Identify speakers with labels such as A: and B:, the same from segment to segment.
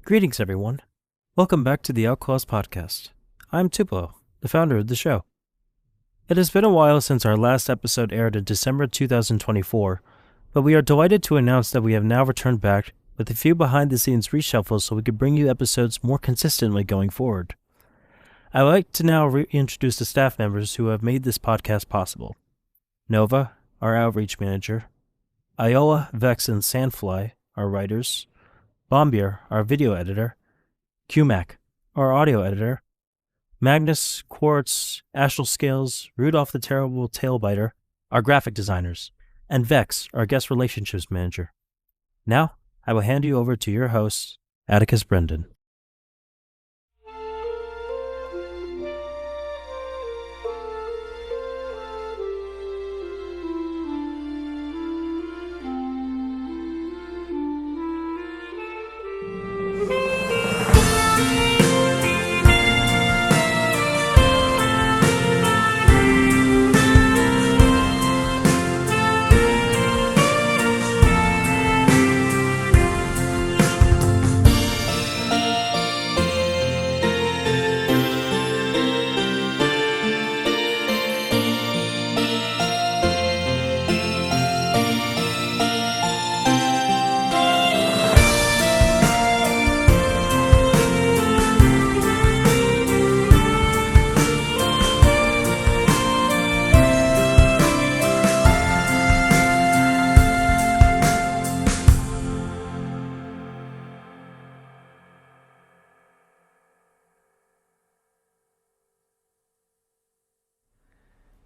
A: Greetings, everyone. Welcome back to the Outclaws Podcast. I'm Tupelo, the founder of the show. It has been a while since our last episode aired in December 2024, but we are delighted to announce that we have now returned back with a few behind-the-scenes reshuffles so we could bring you episodes more consistently going forward. I would like to now reintroduce the staff members who have made this podcast possible. Nova, our outreach manager. Aeyloa, Vex, and Sandfly, our writers. Bombyer, our video editor. QMac, our audio editor. Magnus, Quartz, Astral Scales, Rudolph the Terrible Tailbiter, our graphic designers. And Vex, our guest relationships manager. Now, I will hand you over to your host, Atticus Brendan.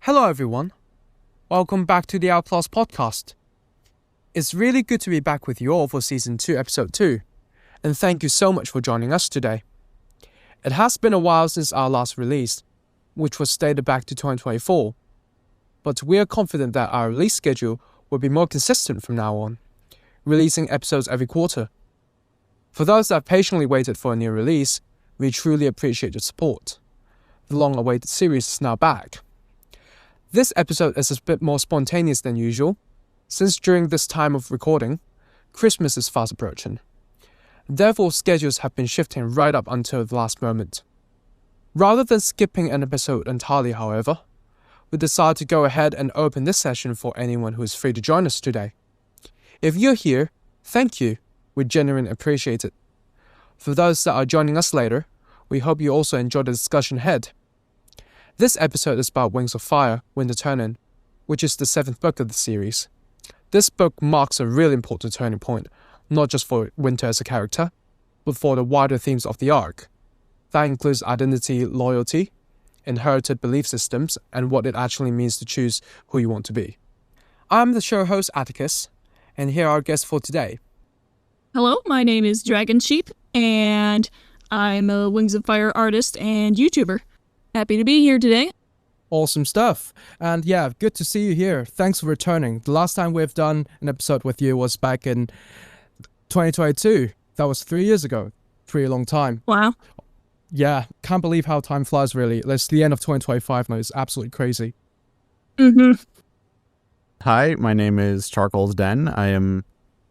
B: Hello everyone, welcome back to the Outclaws Podcast. It's really good to be back with you all for Season 2, Episode 2, and thank you so much for joining us today. It has been a while since our last release, which was dated back to 2024, but we are confident that our release schedule will be more consistent from now on, releasing episodes every quarter. For those that have patiently waited for a new release, we truly appreciate your support. The long-awaited series is now back. This episode is a bit more spontaneous than usual, since during this time of recording, Christmas is fast approaching. Therefore, schedules have been shifting right up until the last moment. Rather than skipping an episode entirely, however, we decided to go ahead and open this session for anyone who is free to join us today. If you're here, thank you. We genuinely appreciate it. For those that are joining us later, we hope you also enjoy the discussion ahead. This episode is about Wings of Fire, Winter Turning, which is the 7th book of the series. This book marks a really important turning point, not just for Winter as a character, but for the wider themes of the arc. That includes identity, loyalty, inherited belief systems, and what it actually means to choose who you want to be. I'm the show host Atticus, and here are our guests for today.
C: Hello, my name is DragonSheep, and I'm a Wings of Fire artist and YouTuber. Happy to be here today.
B: Awesome stuff. And yeah, good to see you here. Thanks for returning. The last time we've done an episode with you was back in 2022. That was 3 years ago. Pretty long time.
C: Wow.
B: Yeah, can't believe how time flies, really. It's the end of 2025 now. It's absolutely crazy.
C: Mm-hmm.
D: Hi, my name is Charcoal's Den. I am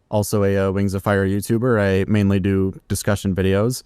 D: also a Wings of Fire YouTuber. I mainly do discussion videos.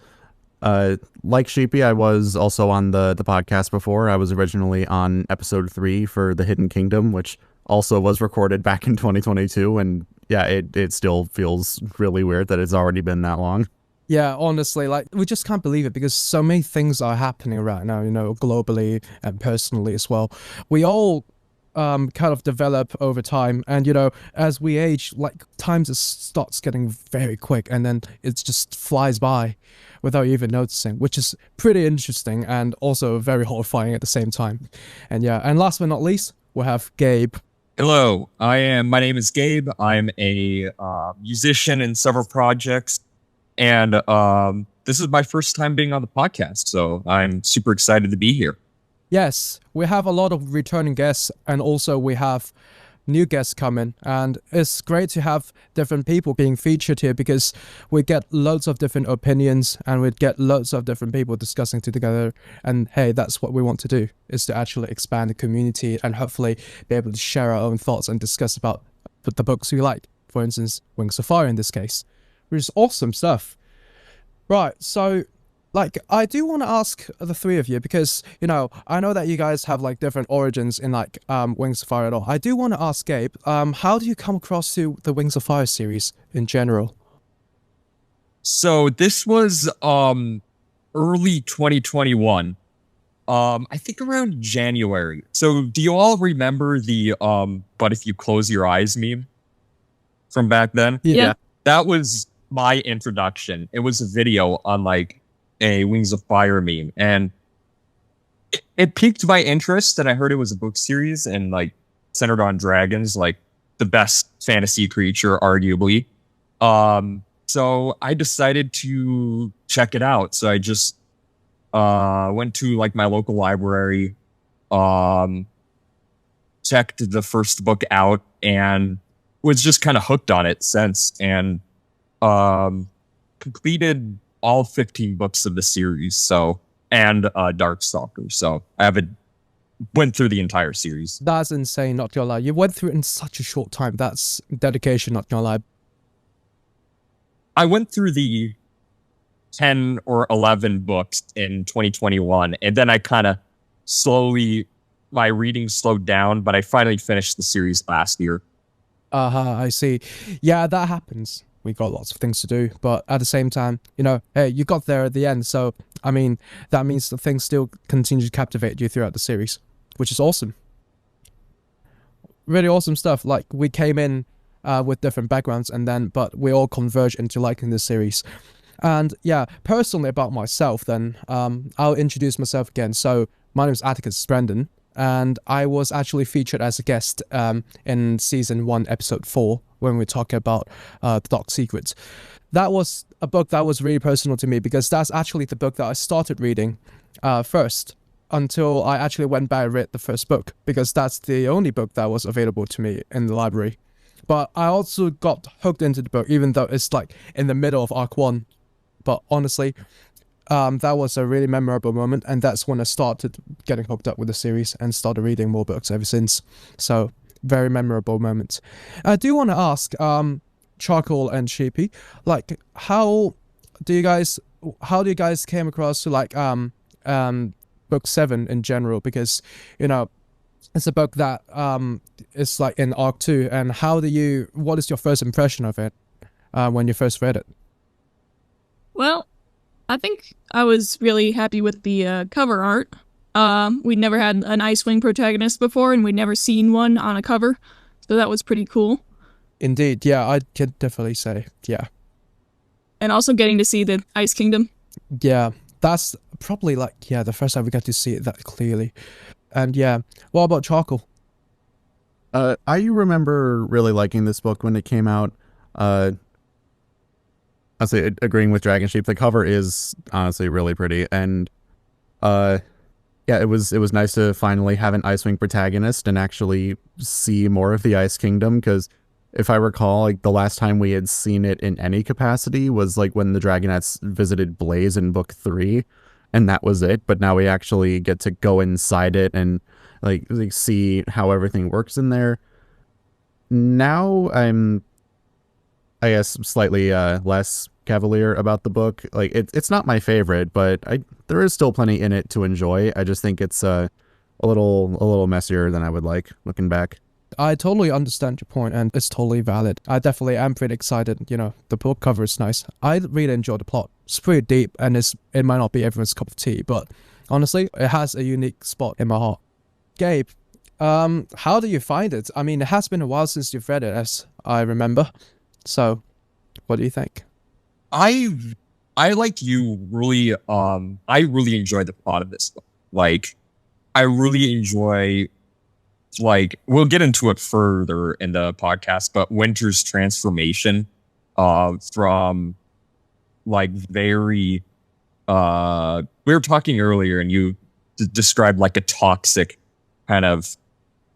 D: Like Sheepie, I was also on the podcast before. I was originally on episode 3 for The Hidden Kingdom, which also was recorded back in 2022. And yeah, it still feels really weird that it's already been that long.
B: Yeah, honestly, we just can't believe it because so many things are happening right now, globally and personally as well. We all kind of develop over time, and as we age, time just starts getting very quick, and then it just flies by without even noticing, which is pretty interesting and also very horrifying at the same time. And last but not least, we'll have Gabe.
E: Hello, my name is Gabe. I'm a musician in several projects, and this is my first time being on the podcast, so I'm super excited to be here.
B: Yes, we have a lot of returning guests, and also we have new guests coming, and it's great to have different people being featured here because we get loads of different opinions and we get loads of different people discussing together. And hey, that's what we want to do, is to actually expand the community and hopefully be able to share our own thoughts and discuss about the books we like. For instance, Wings of Fire in this case, which is awesome stuff. Right, so, like, I do want to ask the three of you because, I know that you guys have, like, different origins in, like, Wings of Fire at all. I do want to ask Gabe, how do you come across to the Wings of Fire series in general?
E: So this was early 2021. I think around January. So do you all remember the but if you close your eyes meme from back then?
C: Yeah.
E: That was my introduction. It was a video on like a Wings of Fire meme, and it piqued my interest, and I heard it was a book series and like centered on dragons, like the best fantasy creature arguably. So I decided to check it out. So I just went to like my local library, checked the first book out, and was just kind of hooked on it since, and completed all 15 books of the series. So, and Darkstalker. So I haven't went through the entire series.
B: That's insane, not gonna lie. You went through it in such a short time. That's dedication, not gonna lie.
E: I went through the 10 or 11 books in 2021, and then I kind of my reading slowed down, but I finally finished the series last year.
B: I see. Yeah, that happens. We got lots of things to do, but at the same time, hey, you got there at the end, so, I mean, that means that things still continue to captivate you throughout the series, which is awesome. Really awesome stuff. Like, we came in with different backgrounds, but we all converge into liking this series. And yeah, personally about myself then, I'll introduce myself again. So, my name is Atticus Brendan, and I was actually featured as a guest in Season 1, Episode 4, when we talk about The Dark Secrets. That was a book that was really personal to me because that's actually the book that I started reading first until I actually went back and read the first book, because that's the only book that was available to me in the library. But I also got hooked into the book, even though it's like in the middle of Arc 1. But honestly, that was a really memorable moment, and that's when I started getting hooked up with the series and started reading more books ever since. So, very memorable moment. I do want to ask, Charcoal and Sheepie, like, how do you guys came across to like book 7 in general? Because it's a book that is like in Arc 2, and what is your first impression of it when you first read it?
C: Well, I think I was really happy with the cover art. We'd never had an Icewing protagonist before, and we'd never seen one on a cover, so that was pretty cool.
B: Indeed, yeah, I can definitely say, yeah.
C: And also getting to see the Ice Kingdom.
B: Yeah, that's probably like, the first time we got to see it that clearly. And yeah, what about Charcoal?
D: I remember really liking this book when it came out. I'll say agreeing with DragonSheep. The cover is honestly really pretty, and it was nice to finally have an Icewing protagonist and actually see more of the Ice Kingdom, because if I recall, like the last time we had seen it in any capacity was like when the Dragonettes visited Blaze in book 3, and that was it. But now we actually get to go inside it and like see how everything works in there. Now I'm, I guess, slightly less cavalier about the book. Like it's not my favorite, but there is still plenty in it to enjoy. I just think it's a little messier than I would like looking back.
B: I totally understand your point, and it's totally valid. I definitely am pretty excited. The book cover is nice. I really enjoy the plot. It's pretty deep, and it might not be everyone's cup of tea, but honestly, it has a unique spot in my heart. Gabe, how do you find it? I mean, it has been a while since you've read it, as I remember. So, what do you think?
E: I like you really I really enjoy the plot of this book. Like I really enjoy, like, we'll get into it further in the podcast, but Winter's transformation from like very we were talking earlier and you described like a toxic kind of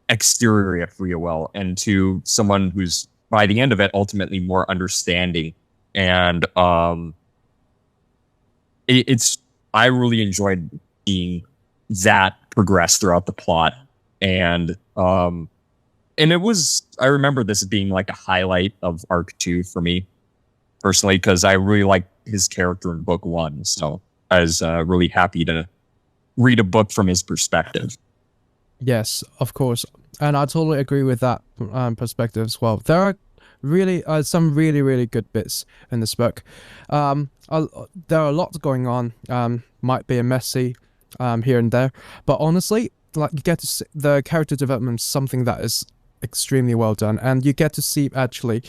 E: exterior, if you will, and to someone who's by the end of it ultimately more understanding. And I really enjoyed seeing that progress throughout the plot. And it was, I remember this being like a highlight of Arc 2 for me personally, because I really like his character in book 1. So I was really happy to read a book from his perspective.
B: Yes, of course. And I totally agree with that perspective as well. There are really some really, really good bits in this book. There are a lot going on. Might be a messy here and there. But honestly, like, you get to see the character development, something that is extremely well done, and you get to see actually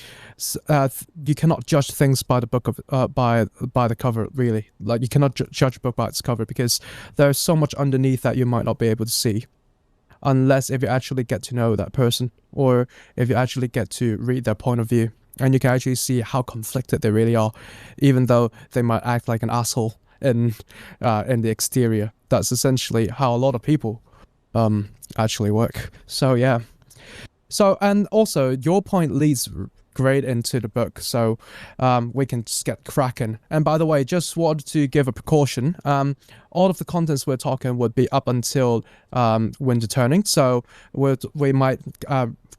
B: you cannot judge things by the book of by the cover, really. Like, you cannot judge a book by its cover, because there's so much underneath that you might not be able to see unless if you actually get to know that person, or if you actually get to read their point of view, and you can actually see how conflicted they really are, even though they might act like an asshole in the exterior. That's essentially how a lot of people actually work. So yeah. So, and also, your point leads great into the book, so we can just get cracking. And by the way, just wanted to give a precaution. All of the contents we're talking would be up until Winter Turning, so we might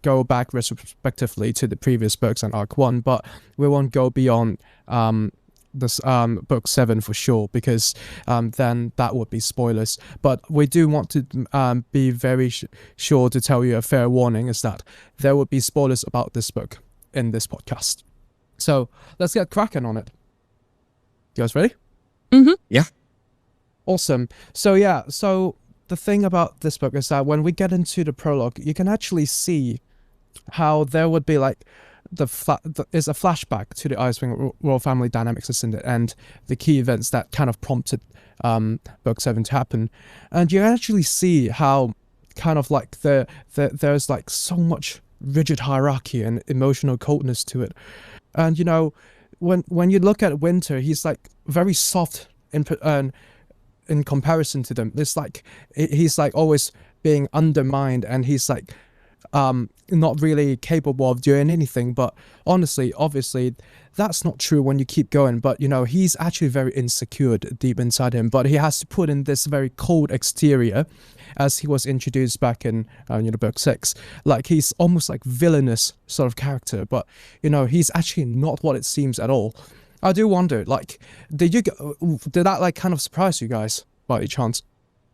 B: go back retrospectively to the previous books and Arc 1, but we won't go beyond this book 7 for sure, because then that would be spoilers. But we do want to be very sure to tell you a fair warning, is that there would be spoilers about this book in this podcast. So let's get cracking on it. You guys ready?
C: Mm-hmm.
E: Yeah.
B: Awesome. So yeah, so the thing about this book is that when we get into the prologue, you can actually see how there would be like is a flashback to the Icewing royal family dynamics ascended and the key events that kind of prompted book 7 to happen. And you actually see how kind of like there's like so much rigid hierarchy and emotional coldness to it. And you know, when you look at Winter, he's like very soft in comparison to them. It's like he's like always being undermined, and he's like not really capable of doing anything. But honestly, obviously, that's not true when you keep going. But you know, he's actually very insecure deep inside him. But he has to put in this very cold exterior, as he was introduced back in book 6. Like, he's almost like villainous sort of character. But you know, he's actually not what it seems at all. I do wonder, like, did that like kind of surprise you guys by any chance?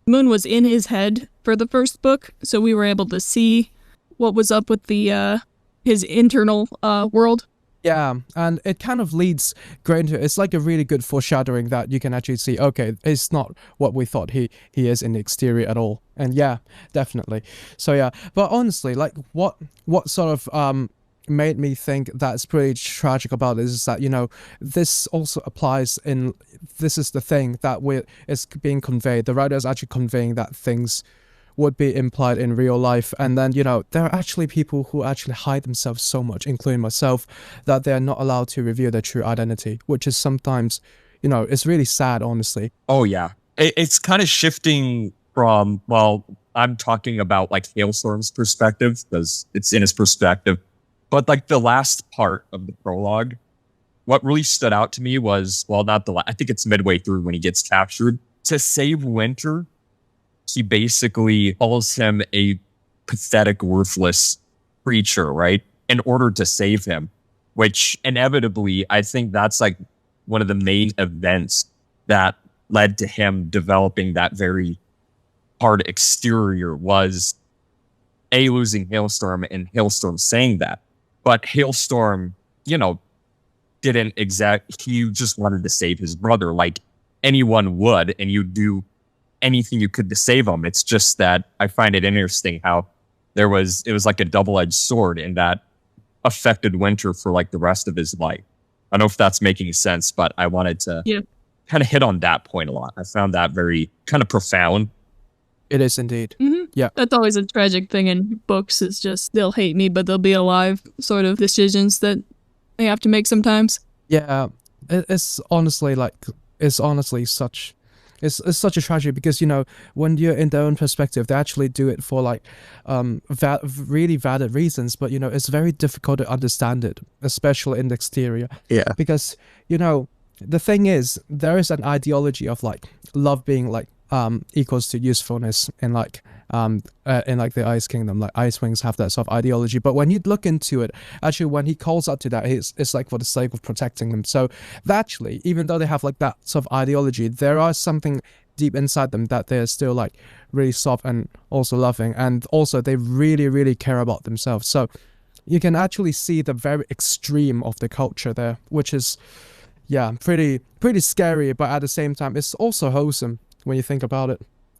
C: Moon was in his head for the first book, so we were able to see what was up with the his internal world.
B: Yeah, and it kind of leads great into it. It's like a really good foreshadowing that you can actually see, okay, it's not what we thought he is in the exterior at all. And yeah, definitely. So yeah, but honestly, like, what sort of made me think that's pretty tragic about it is that, you know, this also applies in, this is the thing that is being conveyed. The writer is actually conveying that things would be implied in real life, and then, you know, there are actually people who actually hide themselves so much, including myself, that they're not allowed to reveal their true identity, which is sometimes, you know, it's really sad, honestly.
E: Oh yeah, it's kind of shifting from, well, I'm talking about like Hailstorm's perspective, because it's in his perspective. But like the last part of the prologue, what really stood out to me was, well, not the I think it's midway through when he gets captured. To save Winter, he basically calls him a pathetic, worthless creature, right? In order to save him, which inevitably, I think that's like one of the main events that led to him developing that very hard exterior, was losing Hailstorm and Hailstorm saying that. But Hailstorm, you know, didn't he just wanted to save his brother like anyone would, and you do anything you could to save him. It's just that I find it interesting how it was like a double-edged sword, and that affected Winter for like the rest of his life. I don't know if that's making sense, but I wanted to kind of hit on that point a lot. I found that very kind of profound.
B: It is indeed.
C: Mm-hmm.
B: Yeah.
C: That's always a tragic thing in books. It's just, they'll hate me, but they'll be alive sort of decisions that they have to make sometimes.
B: Yeah. It's honestly such a tragedy, because, you know, when you're in their own perspective, they actually do it for like really valid reasons, but, you know, it's very difficult to understand it, especially in the exterior.
D: Yeah.
B: Because, you know, the thing is, there is an ideology of like love being like equals to usefulness in like in like the Ice Kingdom. Like Ice Wings have that sort of ideology, but when you look into it, actually when he calls out to that, it's like for the sake of protecting them. So actually, even though they have like that sort of ideology, there are something deep inside them that they're still like really soft and also loving, and also they really, really care about themselves. So you can actually see the very extreme of the culture there, which is pretty scary, but at the same time it's also wholesome when you think about it.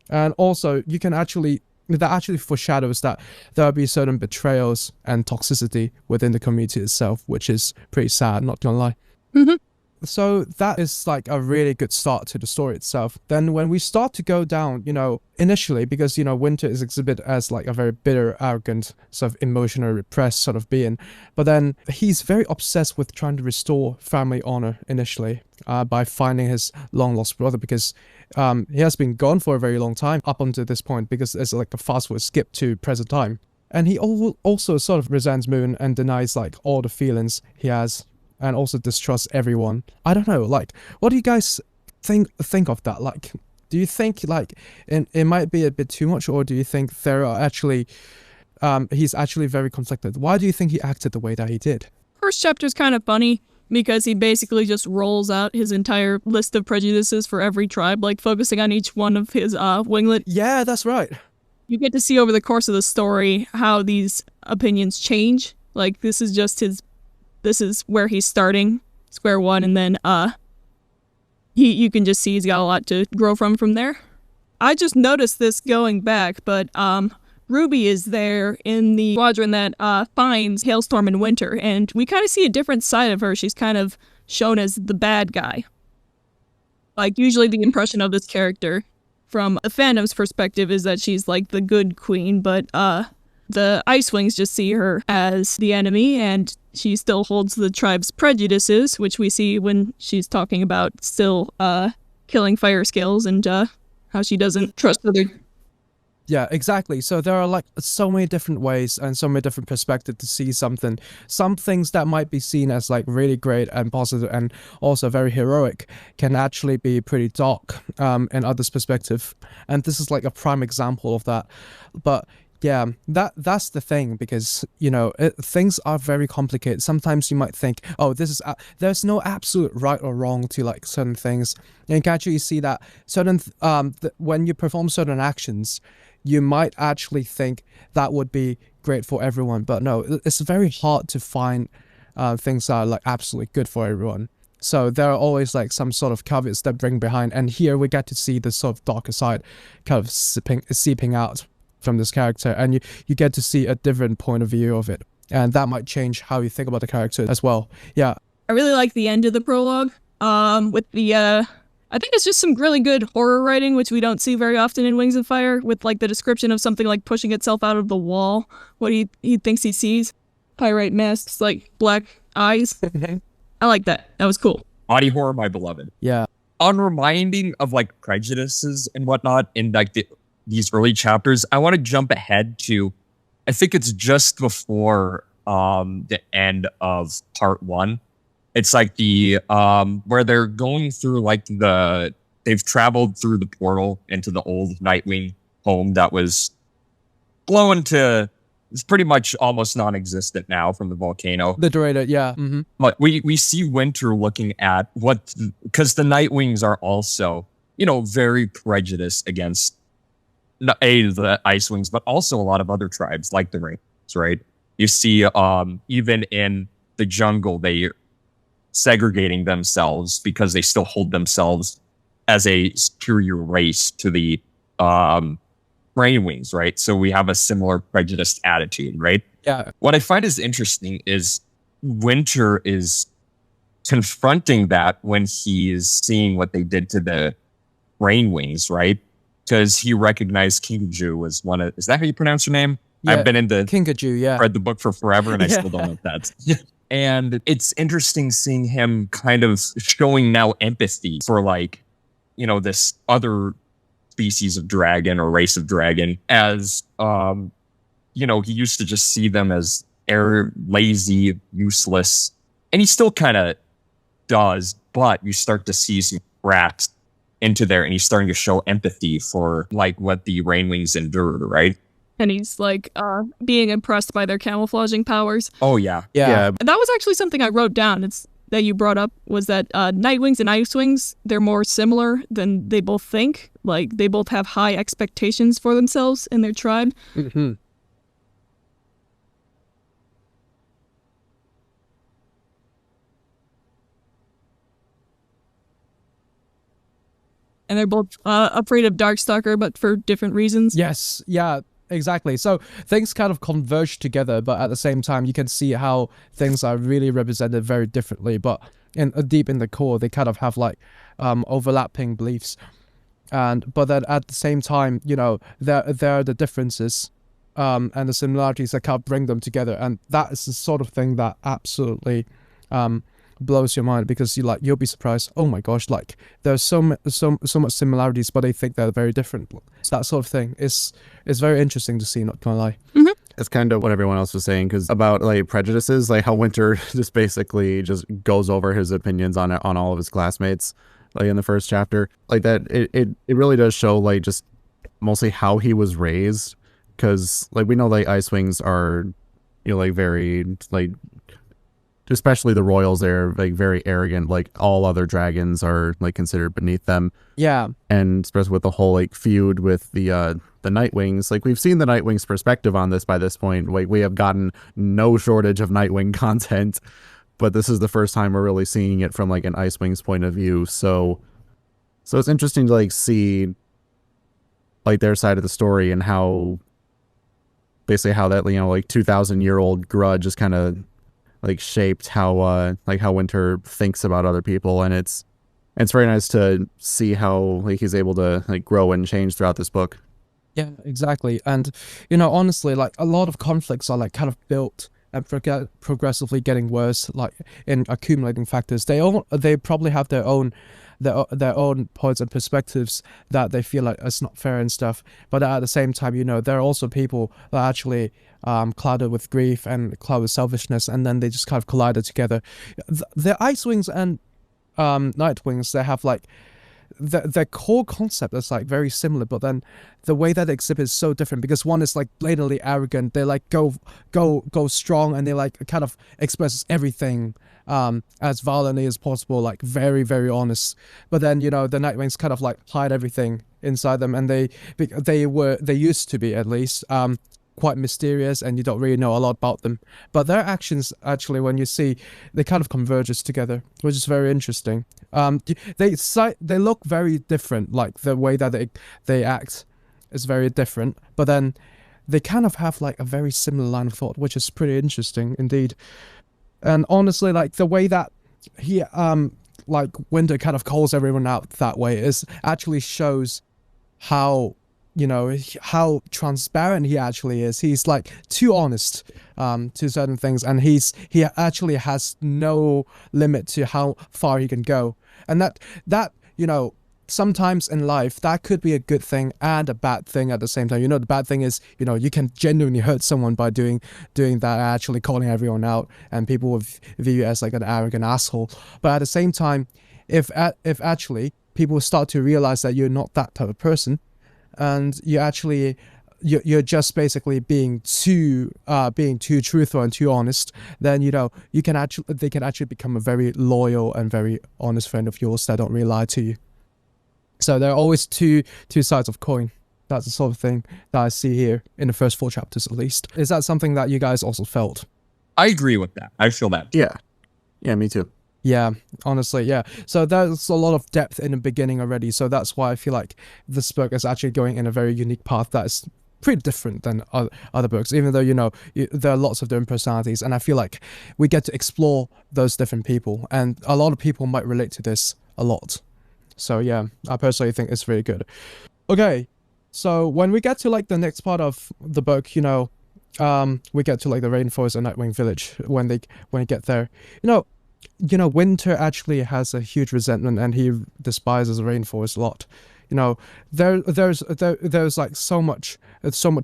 B: And also you can that actually foreshadows that there'll be certain betrayals and toxicity within the community itself, which is pretty sad, not gonna lie.
C: Mhm.
B: So that is like a really good start to the story itself. Then when we start to go down, initially, because, Winter is exhibited as like a very bitter, arrogant, sort of emotionally repressed sort of being. But then he's very obsessed with trying to restore family honor initially by finding his long lost brother, because he has been gone for a very long time up until this point, because there's like a fast forward skip to present time. And he also sort of resents Moon and denies like all the feelings he has, and also distrusts everyone. I don't know, like, what do you guys think of that? Like, do you think like it might be a bit too much, or do you think there are actually he's actually very conflicted? Why do you think he acted the way that he did?
C: First chapter's kind of funny because he basically just rolls out his entire list of prejudices for every tribe, like focusing on each one of his winglet.
B: Yeah, that's right.
C: You get to see over the course of the story how these opinions change. Like, this is where he's starting, square one, and then you can just see he's got a lot to grow from there. I just noticed this going back, but Ruby is there in the squadron that finds Hailstorm and Winter, and we kind of see a different side of her. She's kind of shown as the bad guy. Like, usually the impression of this character from the fandom's perspective is that she's like the good queen, but the Ice Wings just see her as the enemy, and she still holds the tribe's prejudices, which we see when she's talking about still killing fire scales and how she doesn't trust other.
B: Yeah, exactly. So there are like so many different ways and so many different perspectives to see something. Some things that might be seen as like really great and positive and also very heroic can actually be pretty dark in others' perspective. And this is like a prime example of that. But yeah, that's the thing, because things are very complicated. Sometimes you might think, oh, there's no absolute right or wrong to like certain things. And you can actually see that certain when you perform certain actions, you might actually think that would be great for everyone, but no, it's very hard to find things that are like absolutely good for everyone. So there are always like some sort of caveats that bring behind, and here we get to see the sort of darker side kind of seeping out from this character, and you get to see a different point of view of it, and that might change how you think about the character as well. Yeah,
C: I really like the end of the prologue with the I think it's just some really good horror writing, which we don't see very often in Wings of Fire, with like the description of something like pushing itself out of the wall, what he thinks he sees, pyrite masks, like black eyes. I like that. That was cool.
E: Body horror, my beloved.
B: Yeah.
E: Unreminding of like prejudices and whatnot in like these early chapters, I want to jump ahead to, I think it's just before the end of part 1. It's like the where they're going through like they've traveled through the portal into the old Nightwing home that was blown to, it's pretty much almost non-existent now from the volcano.
B: The Dorado, yeah. Mm-hmm.
E: But we see Winter looking at because the Nightwings are also, very prejudiced against the Ice Wings, but also a lot of other tribes like the Rings, right? You see, even in the jungle, they segregating themselves because they still hold themselves as a superior race to the Rain Wings, right? So we have a similar prejudiced attitude, right?
B: Yeah.
E: What I find is interesting is Winter is confronting that when he's seeing what they did to the Rain Wings, right? Because he recognized Kinkajou as one of, is that how you pronounce your name?
B: Yeah,
E: I've been in the
B: Kinkajou, yeah.
E: read the book for forever and I still don't know if that's. And it's interesting seeing him kind of showing now empathy for like, this other species of dragon or race of dragon, as he used to just see them as lazy, useless, and he still kind of does, but you start to see some cracks into there, and he's starting to show empathy for like what the Rainwings endured, right?
C: And he's like being impressed by their camouflaging powers.
E: Oh yeah.
B: Yeah.
C: And that was actually something I wrote down. It's that you brought up was that Nightwings and Icewings, they're more similar than they both think. Like they both have high expectations for themselves and their tribe.
B: Mm-hmm.
C: And they're both afraid of Darkstalker, but for different reasons.
B: Yes, yeah, exactly. So things kind of converge together, but at the same time, you can see how things are really represented very differently. But deep in the core, they kind of have like overlapping beliefs, but then at the same time, you know, there are the differences and the similarities that kind of bring them together, and that is the sort of thing that absolutely blows your mind, because you'll be surprised. Oh my gosh, like there's so much similarities, but they think they're very different. That sort of thing is very interesting to see, not gonna lie.
C: Mm-hmm.
D: It's kind of what everyone else was saying, because about like prejudices, like how Winter just basically just goes over his opinions on all of his classmates, like in the first chapter, like that. It really does show like just mostly how he was raised, because like we know like Icewings are, you know, like very like, especially the royals, they're like very arrogant, like all other dragons are like considered beneath them.
B: Yeah.
D: And especially with the whole like feud with the Nightwings, like we've seen the Nightwings perspective on this by this point. Like we have gotten no shortage of Nightwing content, but this is the first time we're really seeing it from like an Icewing's point of view. So it's interesting to like see like their side of the story, and how basically how that, you know, like 2,000-year-old grudge is kind of like shaped how Winter thinks about other people. And it's very nice to see how like he's able to like grow and change throughout this book.
B: Yeah, exactly. And you know, honestly, like a lot of conflicts are like kind of built and progressively getting worse, like in accumulating factors. They probably have their own points and perspectives that they feel like it's not fair and stuff, but at the same time, you know, there are also people that are actually clouded with grief and clouded with selfishness, and then they just kind of collided together. The Icewings and Nightwings, they have like their core concept is like very similar, but then the way that they exhibit is so different, because one is like blatantly arrogant, they like go strong, and they like kind of express everything as violently as possible, like very, very honest. But then, you know, the Nightwings kind of like hide everything inside them, and they used to be, at least, quite mysterious, and you don't really know a lot about them. But their actions, actually, when you see, they kind of converges together, which is very interesting. They look very different, like the way that they act is very different, but then they kind of have like a very similar line of thought, which is pretty interesting indeed. And honestly, like the way that he like Winter kind of calls everyone out that way is actually shows how, you know, how transparent he actually is. He's like too honest to certain things, and he actually has no limit to how far he can go. And that you know, sometimes in life that could be a good thing and a bad thing at the same time. You know, the bad thing is, you know, you can genuinely hurt someone by doing that, actually calling everyone out, and people will view you as like an arrogant asshole. But at the same time, if actually people start to realize that you're not that type of person, and you're just basically being too truthful and too honest, then, you know, they can actually become a very loyal and very honest friend of yours that don't really lie to you. So there are always two sides of coin. That's the sort of thing that I see here in the first 4 chapters, at least. Is that something that you guys also felt?
E: I agree with that. I feel that.
D: Yeah, me too.
B: Yeah, honestly, yeah. So there's a lot of depth in the beginning already. So that's why I feel like this book is actually going in a very unique path that is pretty different than other books, even though, you know, there are lots of different personalities. And I feel like we get to explore those different people. And a lot of people might relate to this a lot. So yeah, I personally think it's really good. Okay, so when we get to like the next part of the book, you know, we get to like the Rainforest and Nightwing Village. When we get there, you know, Winter actually has a huge resentment, and he despises the Rainforest a lot. You know, there's like so much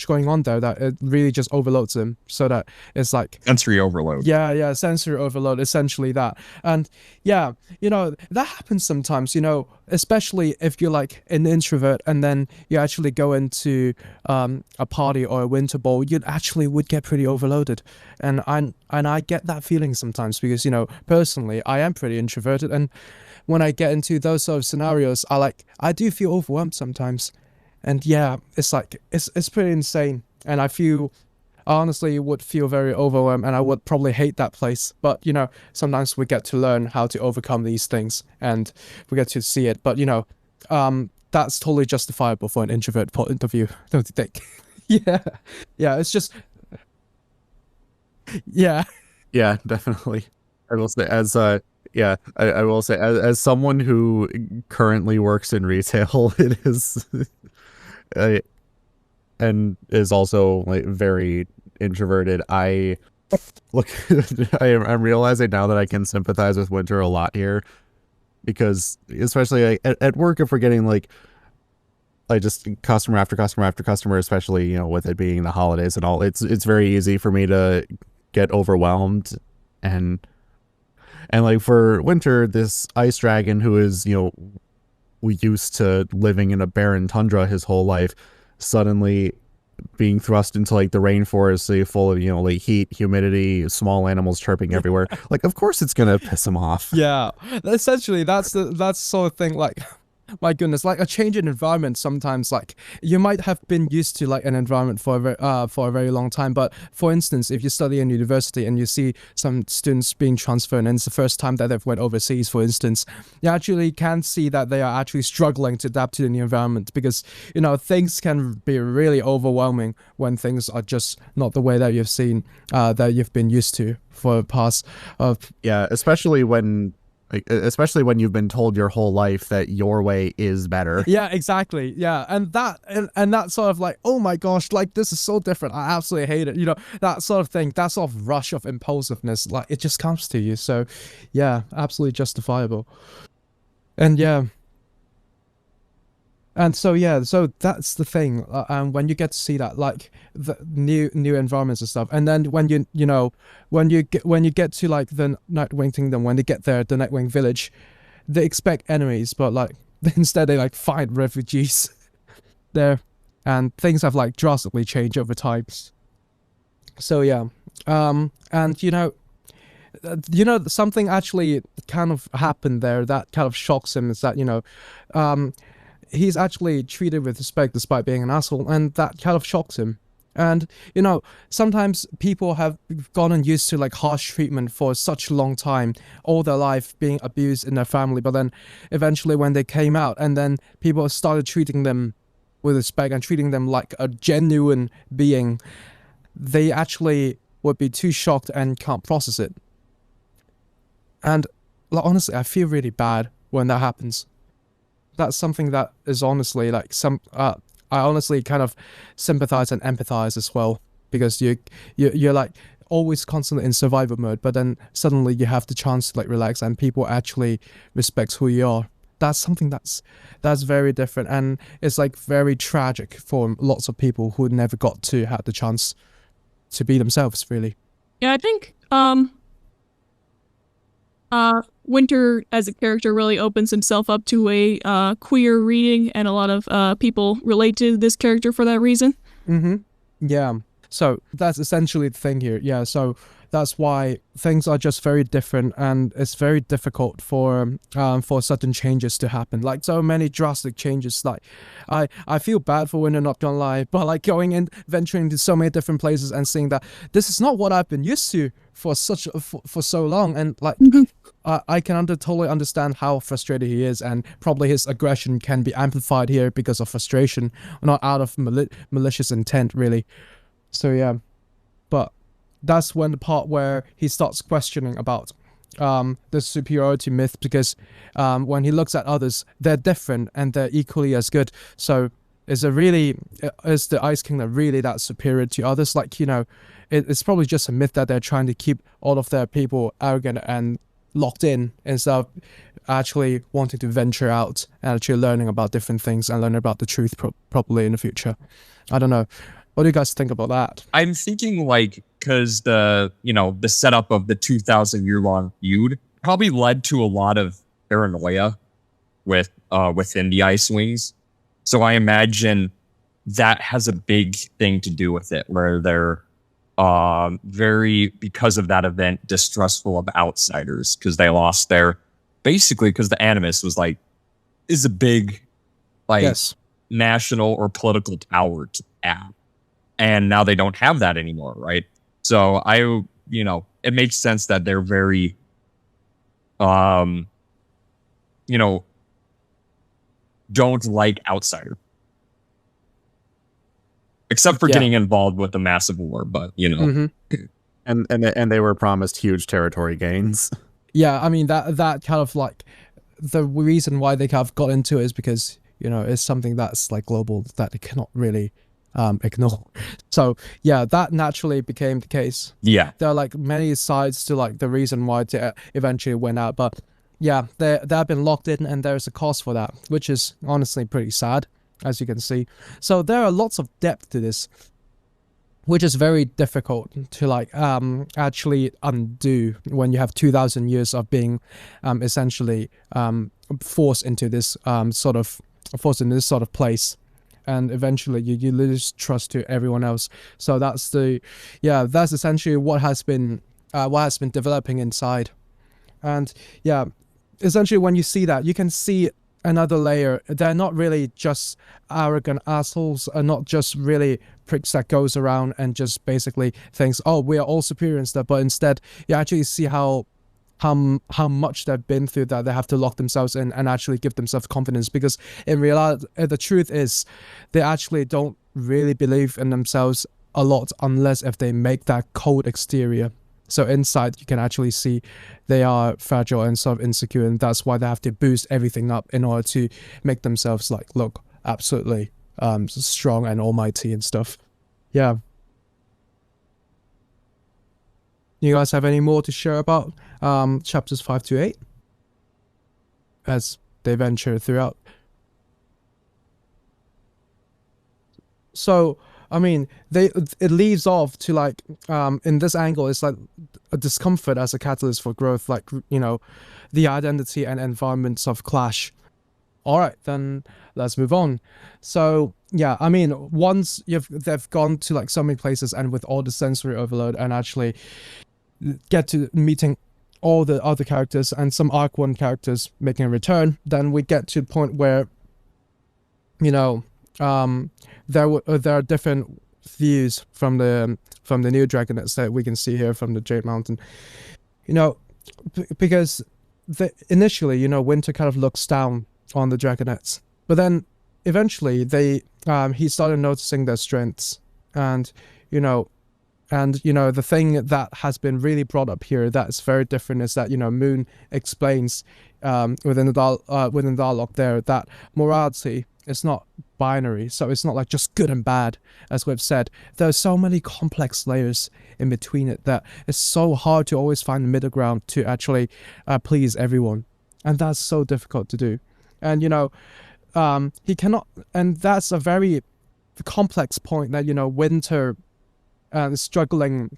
B: going on there that it really just overloads him, so that it's like
E: Sensory overload.
B: Yeah, sensory overload, essentially that. And yeah, you know, that happens sometimes. You know, especially if you're like an introvert and then you actually go into a party or a winter ball, you actually would get pretty overloaded. And I get that feeling sometimes because, you know, personally, I am pretty introverted, and when I get into those sort of scenarios, I do feel overwhelmed sometimes. And yeah, it's like, it's pretty insane. And I honestly would feel very overwhelmed, and I would probably hate that place. But, you know, sometimes we get to learn how to overcome these things and we get to see it. But, you know, that's totally justifiable for an introvert point of view, don't you think? Yeah, it's just, yeah.
D: Yeah, definitely. I will say I will say as someone who currently works in retail, it is and is also like very introverted. I'm realizing now that I can sympathize with Winter a lot here, because especially like at work, if we're getting like just customer after customer after customer, especially, you know, with it being the holidays and all, it's very easy for me to get overwhelmed. And like for Winter, this ice dragon who is, you know, we used to living in a barren tundra his whole life, suddenly being thrust into like the rainforest, so full of, you know, like heat, humidity, small animals chirping everywhere. Like, of course it's gonna piss him off.
B: Yeah, essentially that's the sort of thing. Like, my goodness, like a change in environment sometimes, like you might have been used to like an environment for a very long time, but for instance, if you study in university and you see some students being transferred and it's the first time that they've went overseas, for instance, you actually can see that they are actually struggling to adapt to the new environment, because, you know, things can be really overwhelming when things are just not the way that you've seen, that you've been used to for the past
D: yeah, especially when you've been told your whole life that your way is better.
B: Yeah, exactly. Yeah, and that sort of like, oh my gosh, like this is so different. I absolutely hate it. You know, that sort of thing, that sort of rush of impulsiveness, like it just comes to you. So, yeah, absolutely justifiable. And yeah. And so yeah, so that's the thing. And when you get to see that, like the new environments and stuff, and then when you get to like the Nightwing Kingdom, when they get there, the Nightwing Village, they expect enemies, but like instead they like find refugees there, and things have like drastically changed over time. So yeah, and you know something actually kind of happened there that kind of shocks him, is that, you know, he's actually treated with respect despite being an asshole, and that kind of shocks him. And, you know, sometimes people have gotten used to like harsh treatment for such a long time, all their life being abused in their family, but then eventually when they came out and then people started treating them with respect and treating them like a genuine being, they actually would be too shocked and can't process it. And like, honestly, I feel really bad when that happens. That's something that is honestly like I honestly kind of sympathize and empathize as well, because you're like always constantly in survival mode, but then suddenly you have the chance to like relax and people actually respect who you are. That's something that's very different, and it's like very tragic for lots of people who never got to have the chance to be themselves, really.
C: Yeah, I think Winter as a character really opens himself up to a queer reading, and a lot of people relate to this character for that reason.
B: Yeah. So that's essentially the thing here. Yeah, so that's why things are just very different, and it's very difficult for certain changes to happen. Like so many drastic changes. Like I feel bad for Winter, not gonna lie, but like going in, venturing into so many different places and seeing that this is not what I've been used to for so long, and like I can totally understand how frustrated he is, and probably his aggression can be amplified here because of frustration, not out of malicious intent, really. So yeah, but that's when the part where he starts questioning about the superiority myth, because when he looks at others, they're different and they're equally as good. So is the Ice Kingdom really that superior to others? Like, you know, it's probably just a myth that they're trying to keep all of their people arrogant and locked in, instead of actually wanting to venture out and actually learning about different things and learning about the truth properly in the future. I don't know. What do you guys think about that?
E: I'm thinking like, because the setup of the 2,000-year-long feud probably led to a lot of paranoia with within the Ice Wings. So I imagine that has a big thing to do with it, where they're very, because of that event, distrustful of outsiders because they lost their, basically because the Animus was like, is a big national or political power to have. And now they don't have that anymore, right? So it makes sense that they're very, don't like outsiders. Except for getting involved with the massive war, but
D: and they were promised huge territory gains.
B: Yeah, I mean that kind of like the reason why they kind of got into it is because it's something that's like global that they cannot really ignore. So yeah, that naturally became the case.
E: Yeah,
B: there are like many sides to like the reason why they eventually went out, but yeah, they've been locked in, and there's a cost for that, which is honestly pretty sad, as you can see. So there are lots of depth to this, which is very difficult to like actually undo when you have 2,000 years of being essentially forced into this sort of place, and eventually you lose trust to everyone else. So that's essentially what has been developing inside. And yeah, essentially when you see that, you can see another layer. They're not really just arrogant assholes, are not just really pricks that goes around and just basically thinks, oh, we are all superior and stuff, but instead you actually see how much they've been through, that they have to lock themselves in and actually give themselves confidence, because in reality the truth is they actually don't really believe in themselves a lot unless if they make that cold exterior. So inside you can actually see they are fragile and sort of insecure, and that's why they have to boost everything up in order to make themselves like look absolutely strong and almighty and stuff. Yeah. You guys have any more to share about chapters 5 to 8 as they venture throughout? So I mean, it leaves off to like in this angle, it's like a discomfort as a catalyst for growth, like the identity and environments of clash. All right, then let's move on. So yeah, I mean, once they've gone to like so many places, and with all the sensory overload, and actually get to meeting all the other characters and some Arc 1 characters making a return, then we get to the point where there are different views from the new dragonets that we can see here from the Jade Mountain. Because initially, winter kind of looks down on the dragonets, but then eventually he started noticing their strengths, and the thing that has been really brought up here that's very different is that Moon explains within the dialogue there that morality is not binary, so it's not like just good and bad, as we've said. There are so many complex layers in between it that it's so hard to always find the middle ground to actually please everyone, and that's so difficult to do. And he cannot, and that's a very complex point that Winter is struggling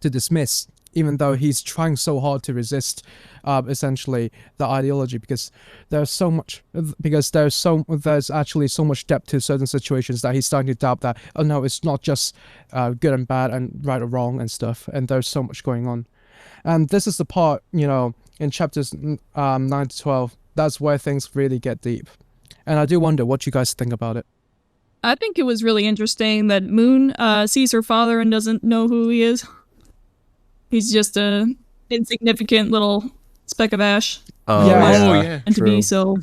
B: to dismiss, even though he's trying so hard to resist essentially the ideology, because there's actually so much depth to certain situations that he's starting to doubt that, oh no, it's not just good and bad and right or wrong and stuff, and there's so much going on. And this is the part, in chapters 9 to 12, that's where things really get deep. And I do wonder what you guys think about it.
C: I think it was really interesting that Moon sees her father and doesn't know who he is. He's just a insignificant little speck of ash.
B: Yeah,
C: and
B: true.
C: To be so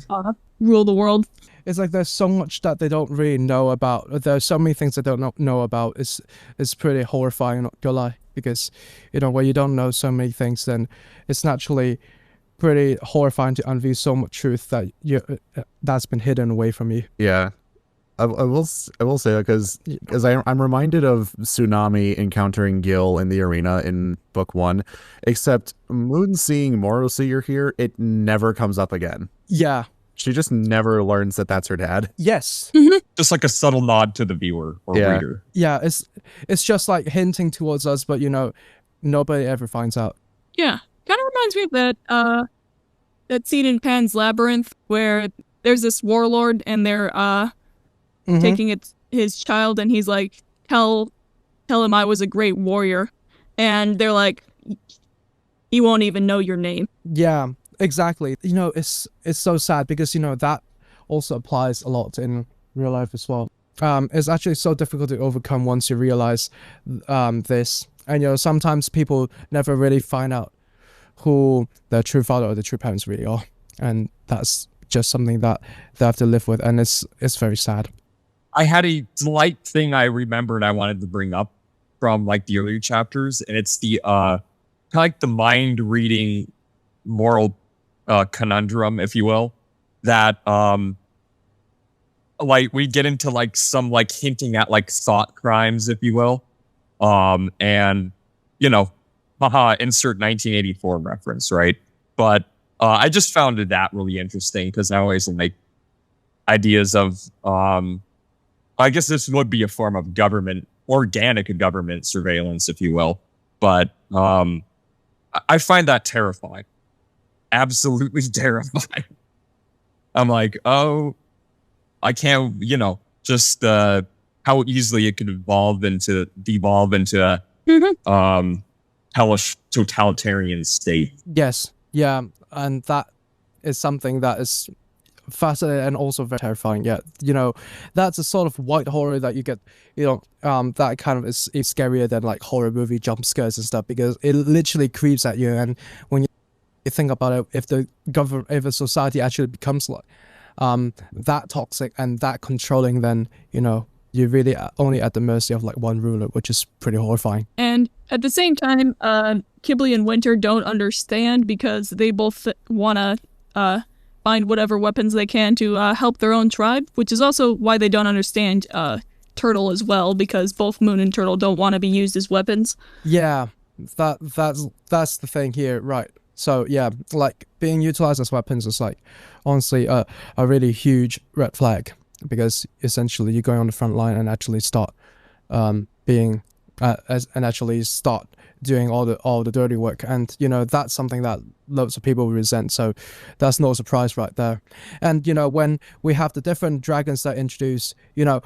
C: rule the world.
B: It's like there's so much that they don't really know about. There's so many things they don't know about. It's pretty horrifying, not gonna lie. Because when you don't know so many things, then it's naturally pretty horrifying to unveil so much truth that that's been hidden away from you.
D: Yeah. I will say, because I'm reminded of Tsunami encountering Gil in the arena in book 1, except Moon seeing Moroseer here, it never comes up again.
B: Yeah.
D: She just never learns that that's her dad.
B: Yes.
E: Just like a subtle nod to the viewer or reader.
B: Yeah, it's just like hinting towards us, but nobody ever finds out.
C: Yeah. Kind of reminds me of that scene in Pan's Labyrinth where there's this warlord, and they're taking his child, and he's like, tell him I was a great warrior, and they're like, he won't even know your name.
B: Yeah, exactly. It's so sad because that also applies a lot in real life as well. It's actually so difficult to overcome once you realize this, and sometimes people never really find out who their true father or the true parents really are, and that's just something that they have to live with, and it's very sad.
E: I had a slight thing I remembered I wanted to bring up from like the earlier chapters, and it's the kind of like the mind reading moral conundrum, if you will, that like we get into like some like hinting at like thought crimes, if you will, and haha, insert 1984 reference, right? But I just found that really interesting because I always like ideas of I guess this would be a form of government, organic government surveillance, if you will. But I find that terrifying. Absolutely terrifying. I'm like, oh, I can't, just how easily it could devolve into hellish totalitarian state.
B: Yes, yeah, and that is something that is fascinating and also very terrifying. Yeah, that's a sort of white horror that you get. That kind of is scarier than like horror movie jump scares and stuff because it literally creeps at you. And when you think about it, if a society actually becomes like that toxic and that controlling, then you're really only at the mercy of like one ruler, which is pretty horrifying.
C: And at the same time, Kibley and Winter don't understand because they both want to find whatever weapons they can to help their own tribe, which is also why they don't understand Turtle as well, because both Moon and Turtle don't want to be used as weapons.
B: Yeah, that's the thing here, right? So yeah, like being utilized as weapons is like honestly a really huge red flag, because essentially you're going on the front line and actually start start doing all the dirty work, and that's something that loads of people resent. So that's no surprise right there. And when we have the different dragons that introduce, I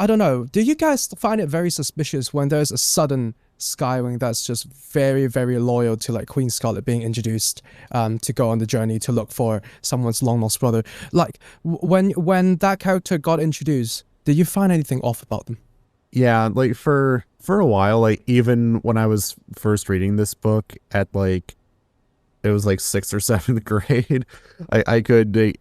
B: don't know, do you guys find it very suspicious when there's a sudden Skywing that's just very, very loyal to like Queen Scarlet being introduced to go on the journey to look for someone's long lost brother? Like when that character got introduced, did you find anything off about them?
D: Yeah, like for a while, like even when I was first reading this book at like it was like 6th or 7th grade, I could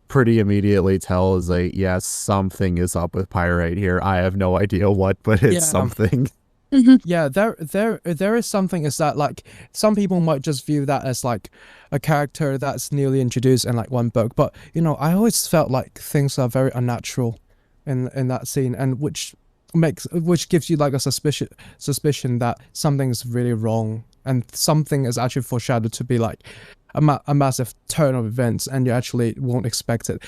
D: pretty immediately tell is like, yes, something is up with Pyrite here. I have no idea what, but it's something.
C: Mm-hmm.
B: Yeah, there is something, is that like some people might just view that as like a character that's newly introduced in like one book, but I always felt like things are very unnatural in that scene, and which gives you like a suspicion that something's really wrong, and something is actually foreshadowed to be like a massive turn of events, and you actually won't expect it.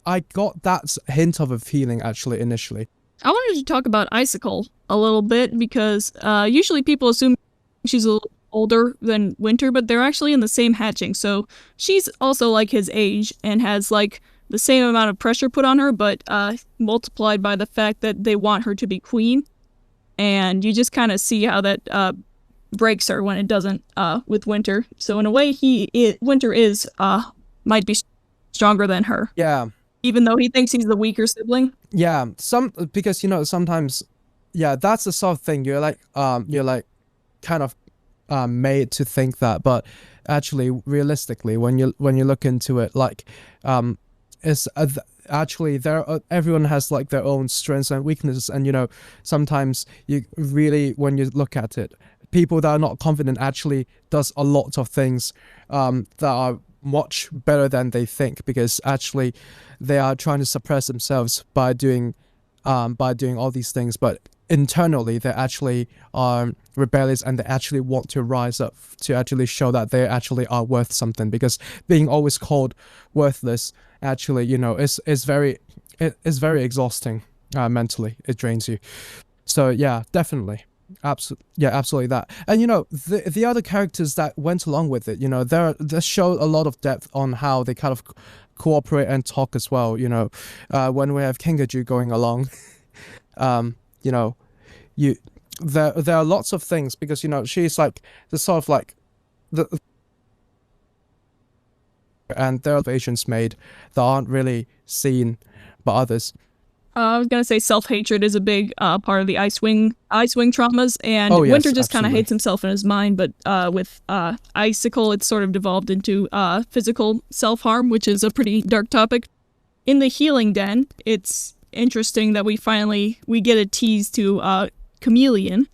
B: I got that hint of a feeling actually initially.
C: I wanted to talk about Icicle a little bit because usually people assume she's a little older than Winter, but they're actually in the same hatching. So she's also like his age and has like the same amount of pressure put on her, but multiplied by the fact that they want her to be queen. And you just kind of see how that breaks her when it doesn't with Winter. So in a way, Winter is might be stronger than her.
B: Yeah.
C: Even though he thinks he's the weaker sibling.
B: Yeah, because sometimes, yeah, that's the sort of thing you're like kind of made to think that, but actually, realistically, when you look into it, like, it's actually everyone has like their own strengths and weaknesses, and sometimes you really, when you look at it, people that are not confident actually does a lot of things that are much better than they think, because actually they are trying to suppress themselves by doing all these things, but internally they actually are rebellious, and they actually want to rise up to actually show that they actually are worth something, because being always called worthless actually is very exhausting mentally. It drains you. So yeah, definitely. Absolutely that. And the other characters that went along with it, they show a lot of depth on how they kind of cooperate and talk as well. When we have Gennadii going along, there are lots of things because she's like the sort of like and there are observations made that aren't really seen by others.
C: I was gonna say self-hatred is a big part of the Icewing traumas, and
B: Oh, yes,
C: Winter just kind of
B: absolutely.
C: hates himself in his mind, but with Icicle, it's sort of devolved into physical self-harm, which is a pretty dark topic. In the Healing Den, it's interesting that we get a tease to Chameleon,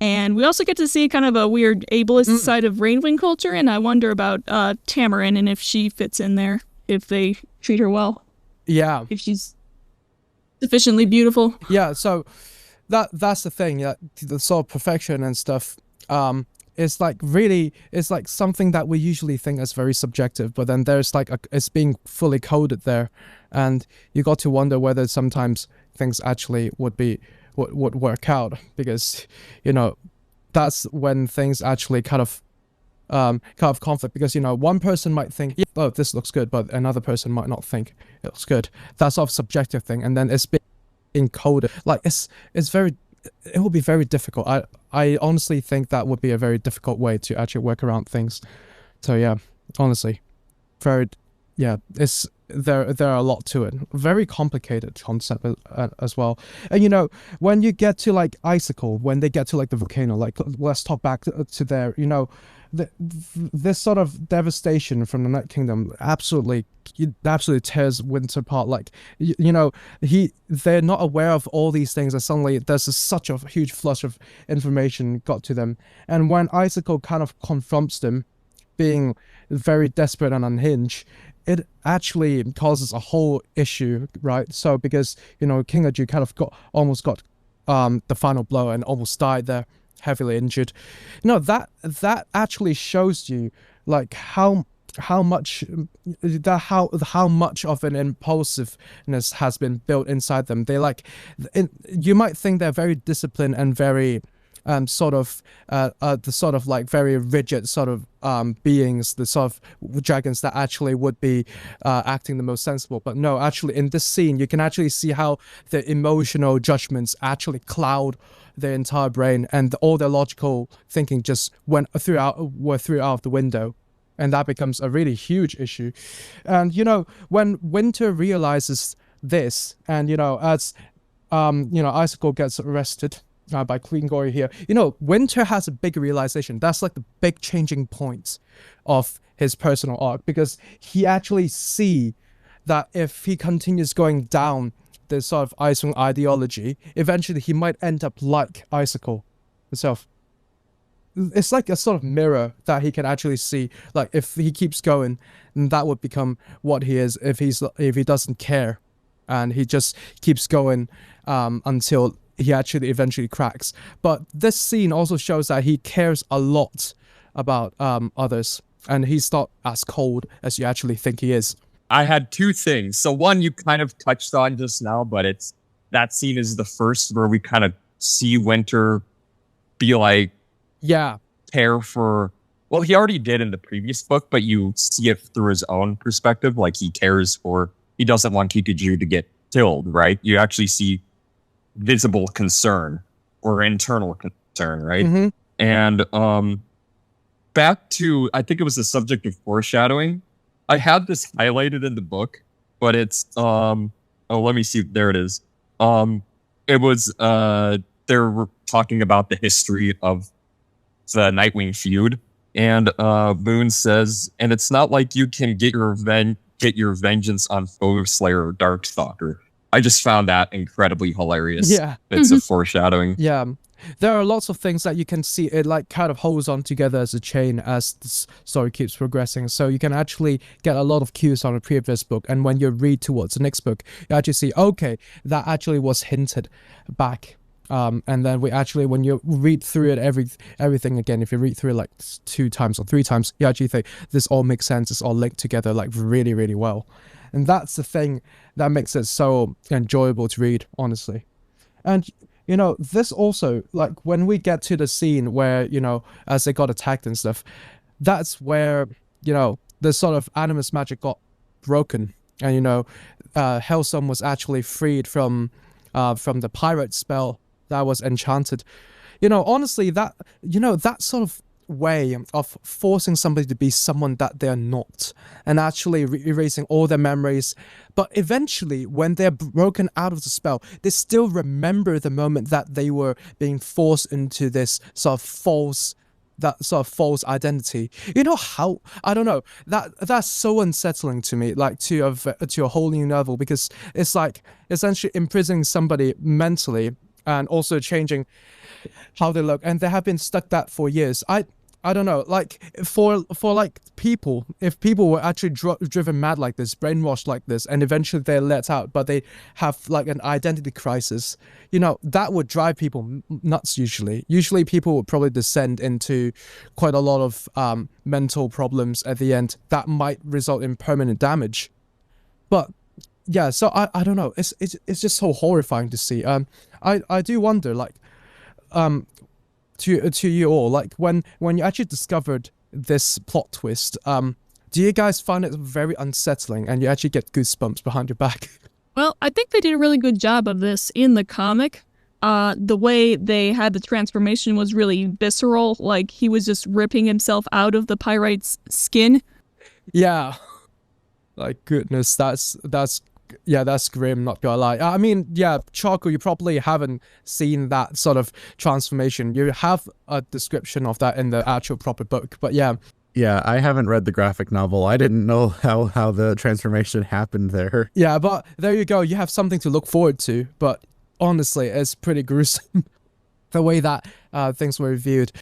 C: and we also get to see kind of a weird ableist side of Rainwing culture, and I wonder about Tamarin and if she fits in there, if they treat her well,
B: Yeah.
C: if she's sufficiently beautiful.
B: Yeah, so that's the thing. The sort of perfection and stuff. It's like something that we usually think is very subjective, but then there's like it's being fully coded there, and you got to wonder whether sometimes things actually would work out, because that's when things actually kind of conflict, because one person might think, yeah, oh, this looks good, but another person might not think it looks good. That sort of subjective thing, and then it's being coded. Like it will be very difficult. I honestly think that would be a very difficult way to actually work around things. So yeah, honestly, it's there are a lot to it. Very complicated concept as well. And when you get to like Icicle, when they get to like the volcano, like let's talk back to there. This sort of devastation from the Night Kingdom absolutely tears Winter apart. Like they're not aware of all these things, and suddenly there's such a huge flush of information got to them. And when Icicle kind of confronts them, being very desperate and unhinged, it actually causes a whole issue, right? So because Gennadii kind of almost got the final blow and almost died there, heavily injured. That actually shows you like how much of an impulsiveness has been built inside them. They you might think they're very disciplined and very the sort of like very rigid sort of beings, the sort of dragons that actually would be acting the most sensible. But no, actually in this scene you can actually see how the emotional judgments actually cloud their entire brain, and all their logical thinking just were threw out of the window, and that becomes a really huge issue. And when Winter realizes this, and as Icicle gets arrested by Queen Gory here, Winter has a big realization. That's like the big changing point of his personal arc, because he actually see that if he continues going down this sort of Icewing ideology, eventually he might end up like Icicle itself. It's like a sort of mirror that he can actually see. Like if he keeps going, then that would become what he is if he doesn't care, and he just keeps going until he actually eventually cracks. But this scene also shows that he cares a lot about others, and he's not as cold as you actually think he is.
E: I had two things. So one you kind of touched on just now, but that scene is the first where we kind of see Winter be like,
B: yeah,
E: care for, well, he already did in the previous book, but you see it through his own perspective. Like he doesn't want Gennadii to get killed, right? You actually see visible concern or internal concern, right?
B: Mm-hmm.
E: And back to, I think it was the subject of foreshadowing. I had this highlighted in the book, but it's let me see. There it is. It was they were talking about the history of the Nightwing feud, and Boone says, and it's not like you can get your vengeance on Foe Slayer or Darkstalker. I just found that incredibly hilarious.
B: Yeah.
E: Bits of foreshadowing.
B: Yeah. There are lots of things that you can see. It like kind of holds on together as a chain as the story keeps progressing. So you can actually get a lot of cues on a previous book, and when you read towards the next book, you actually see, okay, that actually was hinted back. And then when you read through it, everything again, if you read through it like 2 times or 3 times, you actually think this all makes sense. It's all linked together like really, really well. And that's the thing that makes it so enjoyable to read, honestly. And this also, like when we get to the scene where, as they got attacked and stuff, that's where, the sort of animus magic got broken. and Hellstorm was actually freed from the Pyrite spell that was enchanted. Honestly, that sort of way of forcing somebody to be someone that they're not, and actually erasing all their memories, but eventually when they're broken out of the spell, they still remember the moment that they were being forced into this sort of false identity. How, I don't know, that's so unsettling to me, like to a whole new level, because it's like essentially imprisoning somebody mentally and also changing how they look, and they have been stuck that for years. I don't know, like for like people, if people were actually driven mad like this, brainwashed like this, and eventually they're let out, but they have like an identity crisis, that would drive people nuts. Usually people would probably descend into quite a lot of mental problems at the end that might result in permanent damage. But yeah, so I don't know, it's just so horrifying to see. I do wonder, like, to you all, like when you actually discovered this plot twist, do you guys find it very unsettling and you actually get goosebumps behind your back?
C: Well, I think they did a really good job of this in the comic. The way they had the transformation was really visceral, like he was just ripping himself out of the Pyrite's skin.
B: Yeah. Like, goodness, that's grim, not gonna lie. I mean, yeah, Charcoal, you probably haven't seen that sort of transformation. You have a description of that in the actual proper book, but yeah.
D: Yeah, I haven't read the graphic novel. I didn't know how the transformation happened there.
B: Yeah, but there you go. You have something to look forward to, but honestly, it's pretty gruesome the way that things were reviewed.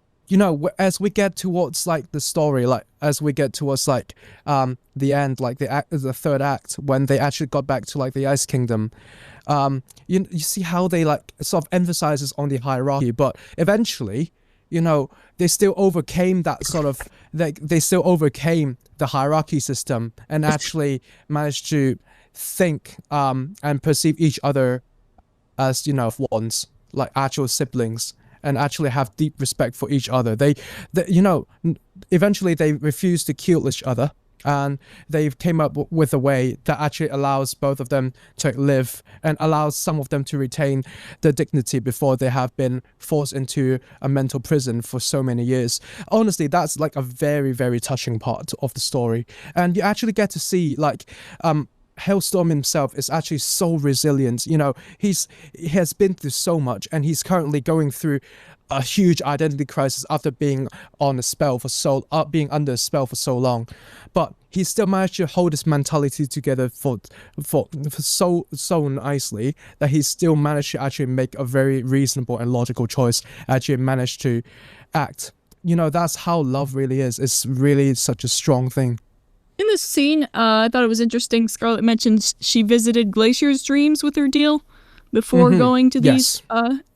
B: As we get towards like the story, like as we get towards like the end, like the third act, when they actually got back to like the Ice Kingdom, you see how they like sort of emphasizes on the hierarchy, but eventually, they still overcame that sort of they still overcame the hierarchy system and actually managed to think and perceive each other as ones, like actual siblings, and actually have deep respect for each other. They eventually they refused to kill each other, and they came up with a way that actually allows both of them to live and allows some of them to retain their dignity before they have been forced into a mental prison for so many years. Honestly, that's like a very, very touching part of the story, and you actually get to see like Hellstorm himself is actually so resilient. He has been through so much, and he's currently going through a huge identity crisis after being under a spell for so long. But he still managed to hold his mentality together for so nicely that he still managed to actually make a very reasonable and logical choice. Actually managed to act. That's how love really is. It's really such a strong thing.
C: In this scene, I thought it was interesting. Scarlet mentioned she visited Glacier's dreams with her deal before going to these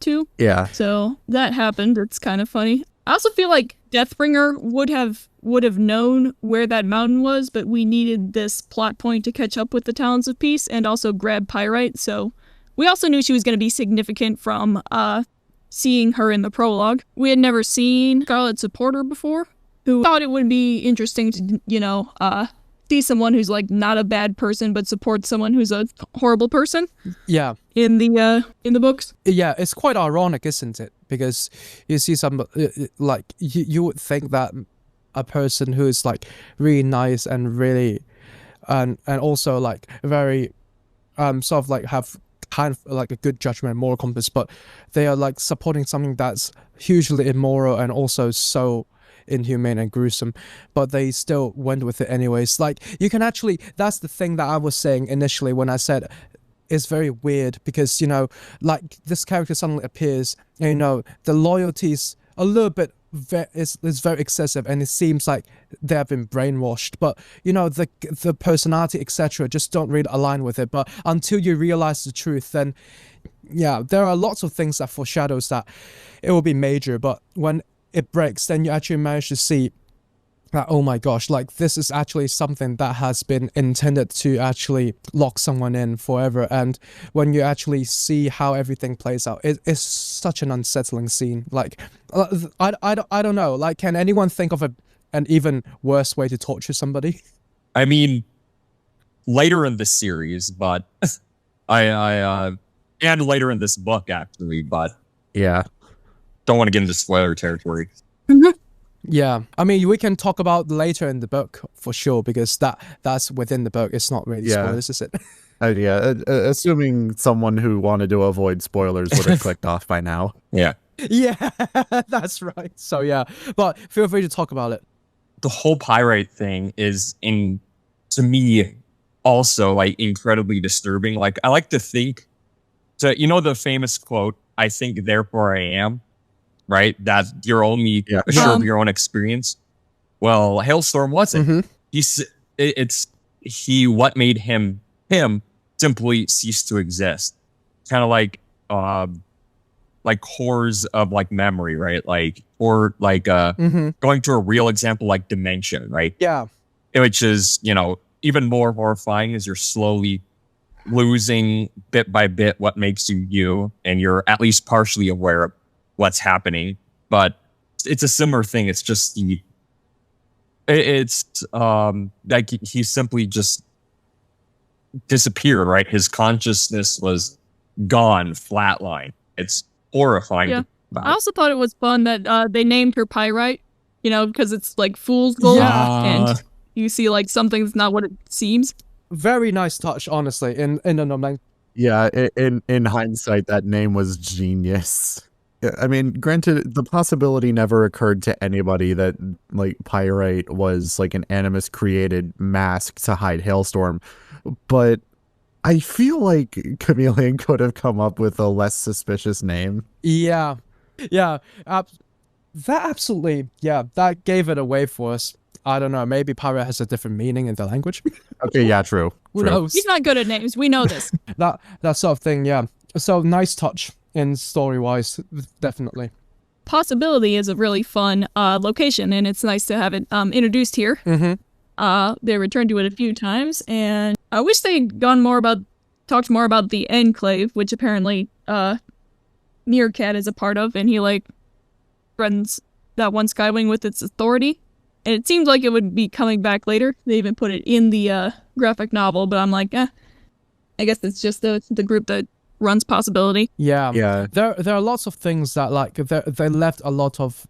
C: two.
D: Yeah.
C: So that happened. It's kind of funny. I also feel like Deathbringer would have known where that mountain was, but we needed this plot point to catch up with the Talons of Peace and also grab Pyrite. So we also knew she was going to be significant from seeing her in the prologue. We had never seen Scarlet support her before, who thought it would be interesting to, see someone who's like not a bad person but supports someone who's a horrible person.
B: Yeah.
C: In the books.
B: Yeah, it's quite ironic, isn't it? Because you see some like you would think that a person who is like really nice and really and also like very sort of like have kind of like a good judgment and moral compass, but they are like supporting something that's hugely immoral and also so inhumane and gruesome, but they still went with it anyways. Like, you can actually, that's the thing that I was saying initially when I said it's very weird, because like this character suddenly appears and the loyalty's a little bit is very excessive, and it seems like they have been brainwashed, but the personality etc just don't really align with it. But until you realize the truth, then yeah, there are lots of things that foreshadows that it will be major, but when it breaks, then you actually manage to see that, oh my gosh, like this is actually something that has been intended to actually lock someone in forever. And when you actually see how everything plays out, it's such an unsettling scene. Like, I don't know, like, can anyone think of an even worse way to torture somebody?
E: I mean, later in the series, but and later in this book actually, but
D: Yeah.
E: don't want to get into spoiler territory.
B: Yeah, I mean, we can talk about later in the book for sure, because that's within the book. It's not really spoilers, is it?
D: Assuming someone who wanted to avoid spoilers would have clicked off by now.
E: Yeah.
B: Yeah, that's right. So yeah, but feel free to talk about it.
E: The whole Pyrite thing is, to me, also like incredibly disturbing. Like, I like to think, so you know the famous quote, "I think, therefore I am," right? That you're only sure of your own experience. Well, Hailstorm wasn't. What made him simply ceased to exist. Kind of like cores of like memory, right? Like, or like going to a real example like dementia, right?
B: Yeah.
E: Which is, even more horrifying, as you're slowly losing bit by bit what makes you you, and you're at least partially aware of what's happening. But it's a similar thing. It's just like he simply just disappeared, right? His consciousness was gone, flatline. It's horrifying.
C: Yeah. I also thought it was fun that they named her Pyrite, because it's like fool's gold, and you see like something's not what it seems.
B: Very nice touch, honestly. In the nomenclature.
D: Yeah, in hindsight, that name was genius. I mean, granted, the possibility never occurred to anybody that like Pyrite was like an Animus created mask to hide Hailstorm, but I feel like Chameleon could have come up with a less suspicious name.
B: Yeah, that absolutely, that gave it away for us. I don't know, maybe Pyrite has a different meaning in the language.
D: Okay, yeah, true.
B: Who knows?
C: He's not good at names. We know this.
B: that sort of thing, yeah. So nice touch in story-wise, definitely.
C: Possibility is a really fun location, and it's nice to have it introduced here. They returned to it a few times, and I wish they'd talked more about the Enclave, which apparently Meerkat is a part of, and he like threatens that one Skywing with its authority. And it seems like it would be coming back later. They even put it in the graphic novel, but I'm like, I guess it's just the group that runs Possibility.
B: Yeah. There are lots of things that like they left a lot of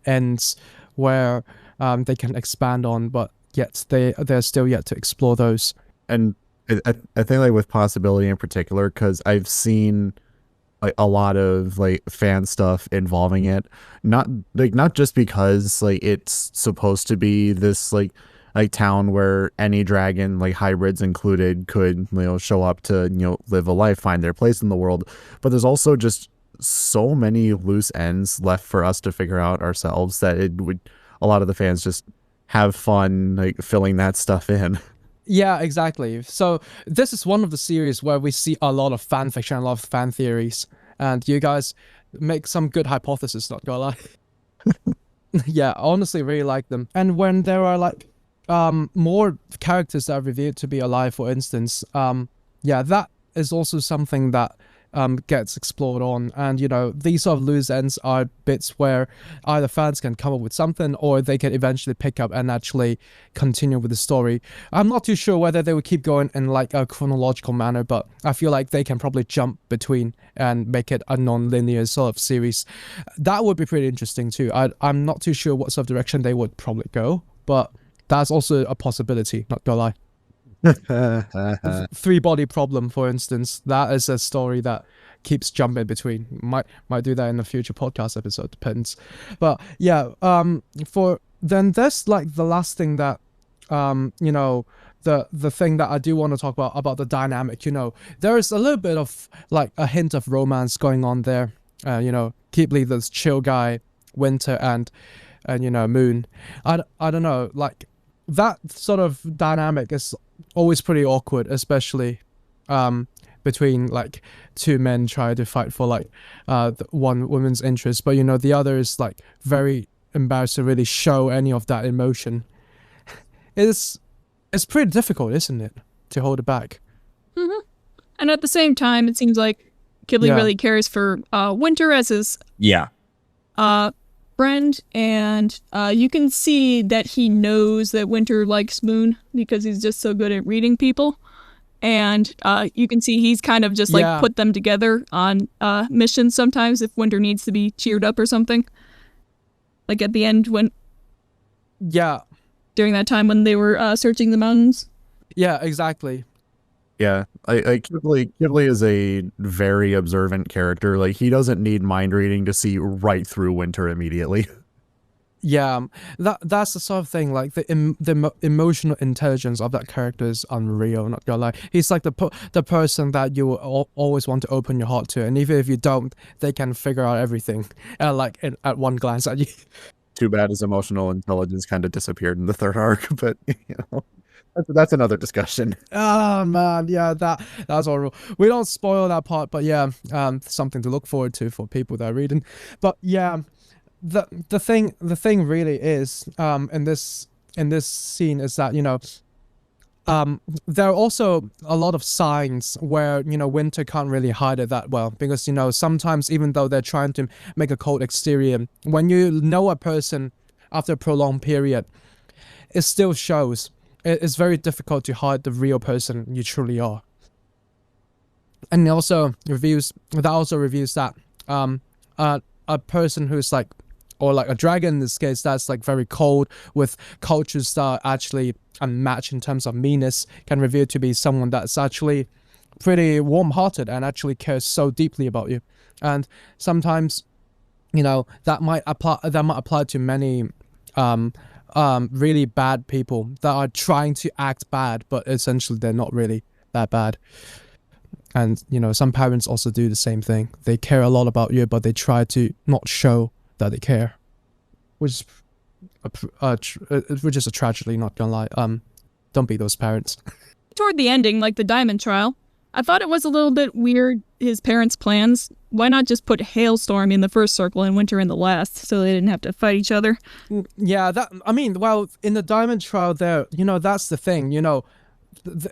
B: ends where they can expand on, but yet they're still yet to explore those.
D: And I think like with Possibility in particular, because I've seen like a lot of like fan stuff involving it, not just because like it's supposed to be this like town where any dragon, like hybrids included, could show up to live a life, find their place in the world, but there's also just so many loose ends left for us to figure out ourselves that a lot of the fans just have fun like filling that stuff in.
B: Yeah, exactly. So this is one of the series where we see a lot of fan fiction, a lot of fan theories, and you guys make some good hypotheses, not gonna lie. Yeah, I honestly really like them. And when there are like more characters that are revealed to be alive, for instance, that is also something that gets explored on. And these sort of loose ends are bits where either fans can come up with something, or they can eventually pick up and actually continue with the story. I'm not too sure whether they would keep going in like a chronological manner, but I feel like they can probably jump between and make it a non-linear sort of series. That would be pretty interesting too. I'm not too sure what sort of direction they would probably go, but that's also a possibility, not gonna lie. Three-body problem, for instance, that is a story that keeps jumping between. Might do that in a future podcast episode, depends. But yeah, for then there's like the last thing that the thing that I do want to talk about the dynamic. There is a little bit of like a hint of romance going on there. Keeply, this chill guy, Winter, and Moon. I don't know, like that sort of dynamic is always pretty awkward, especially between like two men trying to fight for like one woman's interest, but the other is like very embarrassed to really show any of that emotion. It's pretty difficult, isn't it, to hold it back?
C: And at the same time, it seems like Ghibli really cares for Winter as his friend, and you can see that he knows that Winter likes Moon because he's just so good at reading people. And you can see he's kind of just like put them together on missions sometimes if Winter needs to be cheered up or something. Like at the end when...
B: Yeah.
C: During that time when they were searching the mountains.
B: Yeah, exactly.
D: Yeah, Ghibli is a very observant character. Like, he doesn't need mind reading to see right through Winter immediately.
B: Yeah, that's the sort of thing. Like the emotional intelligence of that character is unreal. Not gonna lie, he's like the person that you will always want to open your heart to, and even if you don't, they can figure out everything, like at one glance at you.
D: Too bad his emotional intelligence kind of disappeared in the third arc, but you know, that's another discussion.
B: Oh man, yeah, that's horrible. We don't spoil that part, but yeah, something to look forward to for people that are reading. But yeah. The thing really is in this scene is that, you know, there are also a lot of signs where, you know, Winter can't really hide it that well, because, you know, sometimes even though they're trying to make a cold exterior, when you know a person after a prolonged period, it still shows. It's very difficult to hide the real person you truly are. And it also reveals that a person who's like, or like a dragon in this case, that's like very cold with cultures that are actually unmatched in terms of meanness, can reveal to be someone that's actually pretty warm-hearted and actually cares so deeply about you. And sometimes, you know, that might apply to many really bad people that are trying to act bad, but essentially they're not really that bad. And, you know, some parents also do the same thing. They care a lot about you, but they try to not show that they care, which is a tragedy, not gonna lie. Don't be those parents.
C: Toward the ending, like the Diamond Trial, I thought it was a little bit weird, his parents' plans. Why not just put Hailstorm in the first circle and Winter in the last, so they didn't have to fight each other?
B: Yeah, well, in the Diamond Trial there, you know, that's the thing, you know,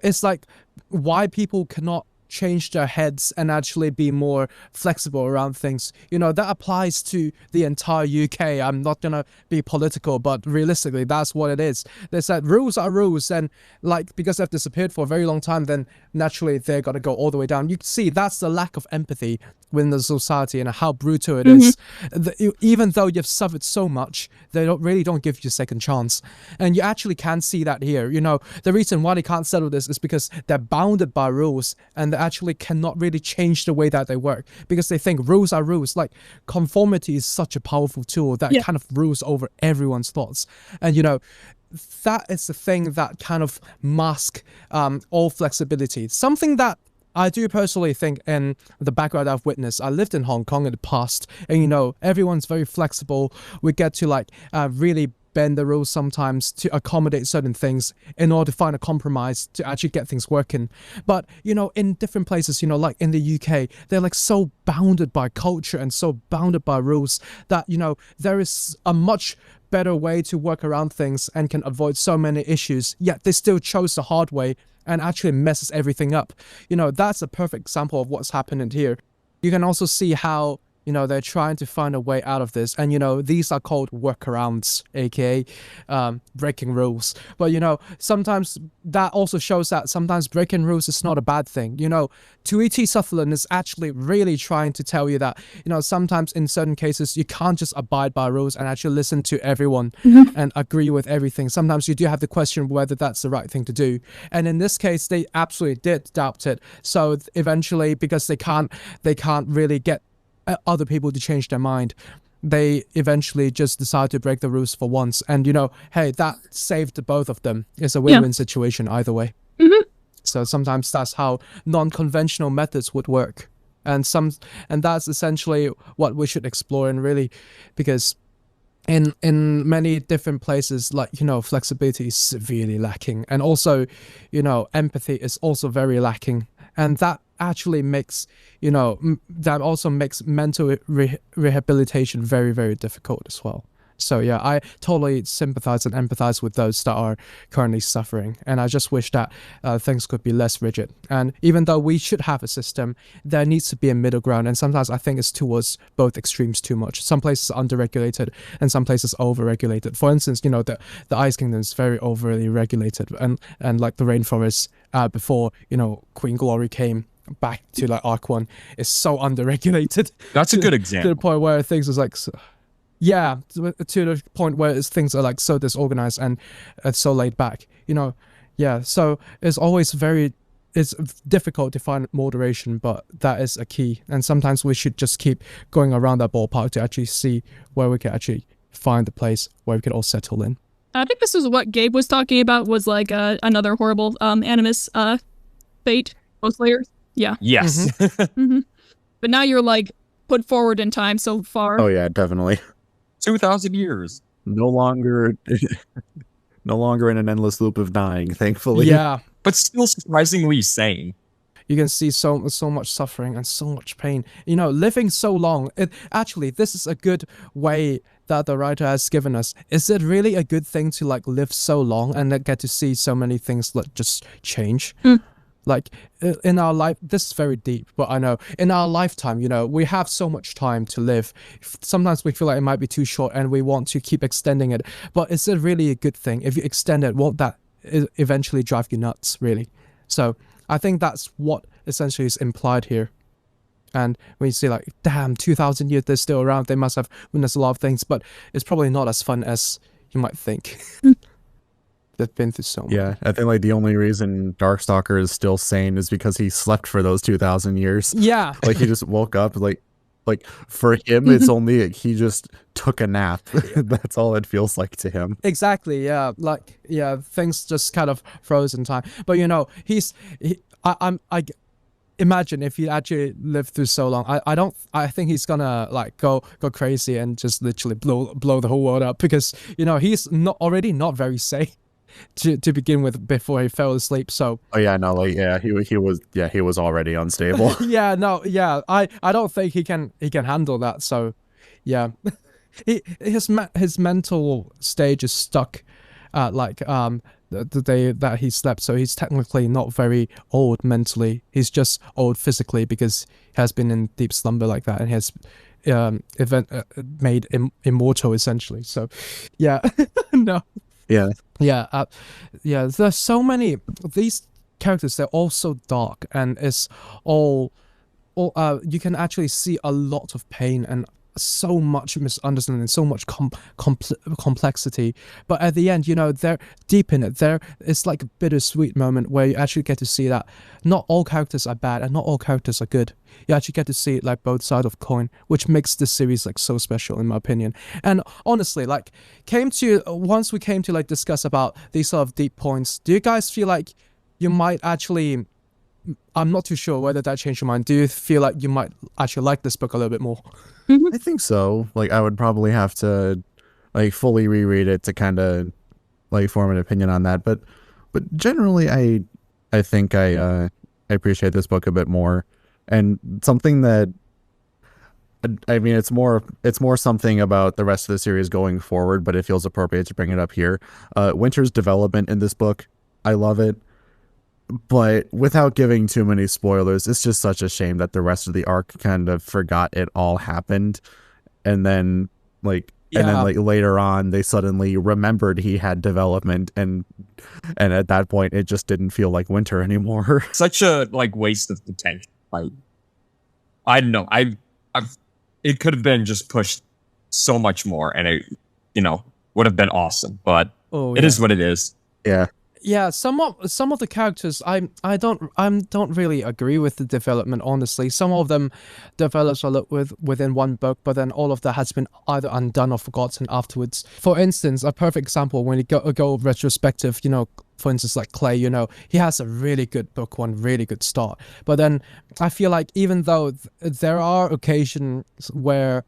B: it's like why people cannot change their heads and actually be more flexible around things. You know, that applies to the entire UK. I'm not gonna be political, but realistically, that's what it is. They said rules are rules, and like, because they've disappeared for a very long time, then naturally they're gonna go all the way down. You can see that's the lack of empathy within the society and how brutal it is. Even though you've suffered so much, they don't give you a second chance. And you actually can see that here. You know, the reason why they can't settle this is because they're bounded by rules, and they actually cannot really change the way that they work, because they think rules are rules. Like, conformity is such a powerful tool that kind of rules over everyone's thoughts. And, you know, that is the thing that kind of masks all flexibility. Something that I do personally think in the background I've witnessed. I lived in Hong Kong in the past, and, you know, everyone's very flexible. We get to like really bend the rules sometimes to accommodate certain things in order to find a compromise to actually get things working. But, you know, in different places, you know, like in the UK, they're like so bounded by culture and so bounded by rules that, you know, there is a much better way to work around things and can avoid so many issues, yet they still chose the hard way and actually messes everything up. You know, that's a perfect example of what's happening here. You can also see how, you know, they're trying to find a way out of this. And, you know, these are called workarounds, aka breaking rules. But, you know, sometimes that also shows that sometimes breaking rules is not a bad thing. You know, Tuiti Sutherland is actually really trying to tell you that, you know, sometimes in certain cases, you can't just abide by rules and actually listen to everyone and agree with everything. Sometimes you do have to question whether that's the right thing to do. And in this case, they absolutely did doubt it. So eventually, because they can't really get other people to change their mind, they eventually just decide to break the rules for once. And, you know, hey, that saved both of them. It's a win-win situation either way. So sometimes that's how non-conventional methods would work, and that's essentially what we should explore. And really, because in many different places, like, you know, flexibility is severely lacking, and also, you know, empathy is also very lacking, and that actually makes, you know, that also makes mental rehabilitation very, very difficult as well. So yeah, I totally sympathize and empathize with those that are currently suffering, and I just wish that things could be less rigid. And even though we should have a system, there needs to be a middle ground, and sometimes I think it's towards both extremes too much. Some places are underregulated and some places overregulated. For instance, the Ice Kingdom is very overly regulated, and like the rainforest before Queen Glory came back to like Arc 1 is so underregulated.
E: That's a good
B: To
E: example.
B: the point where things is like yeah, to the point where things are like so disorganized and so laid back, yeah. So it's always it's difficult to find moderation, but that is a key. And sometimes we should just keep going around that ballpark to actually see where we can actually find the place where we can all settle in.
C: I think this is what Gabe was talking about, was like another horrible animus fate, most layers. Yeah.
E: Yes.
C: But now you're like put forward in time so far.
D: Oh yeah, definitely.
E: 2,000 years.
D: No longer in an endless loop of dying, thankfully.
B: Yeah.
E: But still surprisingly sane.
B: You can see so much suffering and so much pain. Living so long. This is a good way that the writer has given us. Is it really a good thing to like live so long and then get to see so many things that just change? Like in our life, this is very deep, but I know in our lifetime, we have so much time to live. Sometimes we feel like it might be too short and we want to keep extending it. But is it really a good thing? If you extend it, won't that eventually drive you nuts, really? So I think that's what essentially is implied here. And when you see like, damn, 2,000 years, they're still around, they must have witnessed a lot of things, but it's probably not as fun as you might think. They've been through so much.
D: Yeah, I think like the only reason Darkstalker is still sane is because he slept for those 2,000 years.
B: Yeah.
D: Like he just woke up like for him it's only he just took a nap. That's all it feels like to him.
B: Exactly. Yeah. Like things just kind of froze in time. But I imagine if he actually lived through so long, I think he's gonna like go crazy and just literally blow the whole world up, because he's already not very safe to begin with before he fell asleep. So
D: Oh yeah, no, like yeah, he was already unstable.
B: I don't think he can handle that. So yeah, his mental stage is stuck at like the day that he slept. So he's technically not very old mentally. He's just old physically because he has been in deep slumber like that and has made immortal essentially. So yeah. No.
D: Yeah.
B: Yeah, there's so many these characters. They're all so dark, and it's all you can actually see a lot of pain and so much misunderstanding, so much complexity. But at the end, they're deep in it. It's like a bittersweet moment where you actually get to see that not all characters are bad and not all characters are good. You actually get to see it like both sides of the coin, which makes this series like so special in my opinion. And honestly, like once we came to like discuss about these sort of deep points, do you guys feel like you might actually, I'm not too sure whether that changed your mind. Do you feel like you might actually like this book a little bit more?
D: I think so. Like I would probably have to like fully reread it to kind of like form an opinion on that. But generally, I think I appreciate this book a bit more. And something that I mean, it's more something about the rest of the series going forward, but it feels appropriate to bring it up here. Winter's development in this book, I love it. But without giving too many spoilers, it's just such a shame that the rest of the arc kind of forgot it all happened. And then like later on they suddenly remembered he had development, and at that point it just didn't feel like Winter anymore.
E: Such a like waste of potential. Like I don't know. It could have been just pushed so much more, and it would have been awesome. But it is what it is.
D: Yeah.
B: Yeah, some of the characters I don't really agree with the development, honestly. Some of them develops a lot within one book, but then all of that has been either undone or forgotten afterwards. For instance, a perfect example when you go retrospective, for instance, like Clay, he has a really good book one, really good start. But then I feel like even though there are occasions where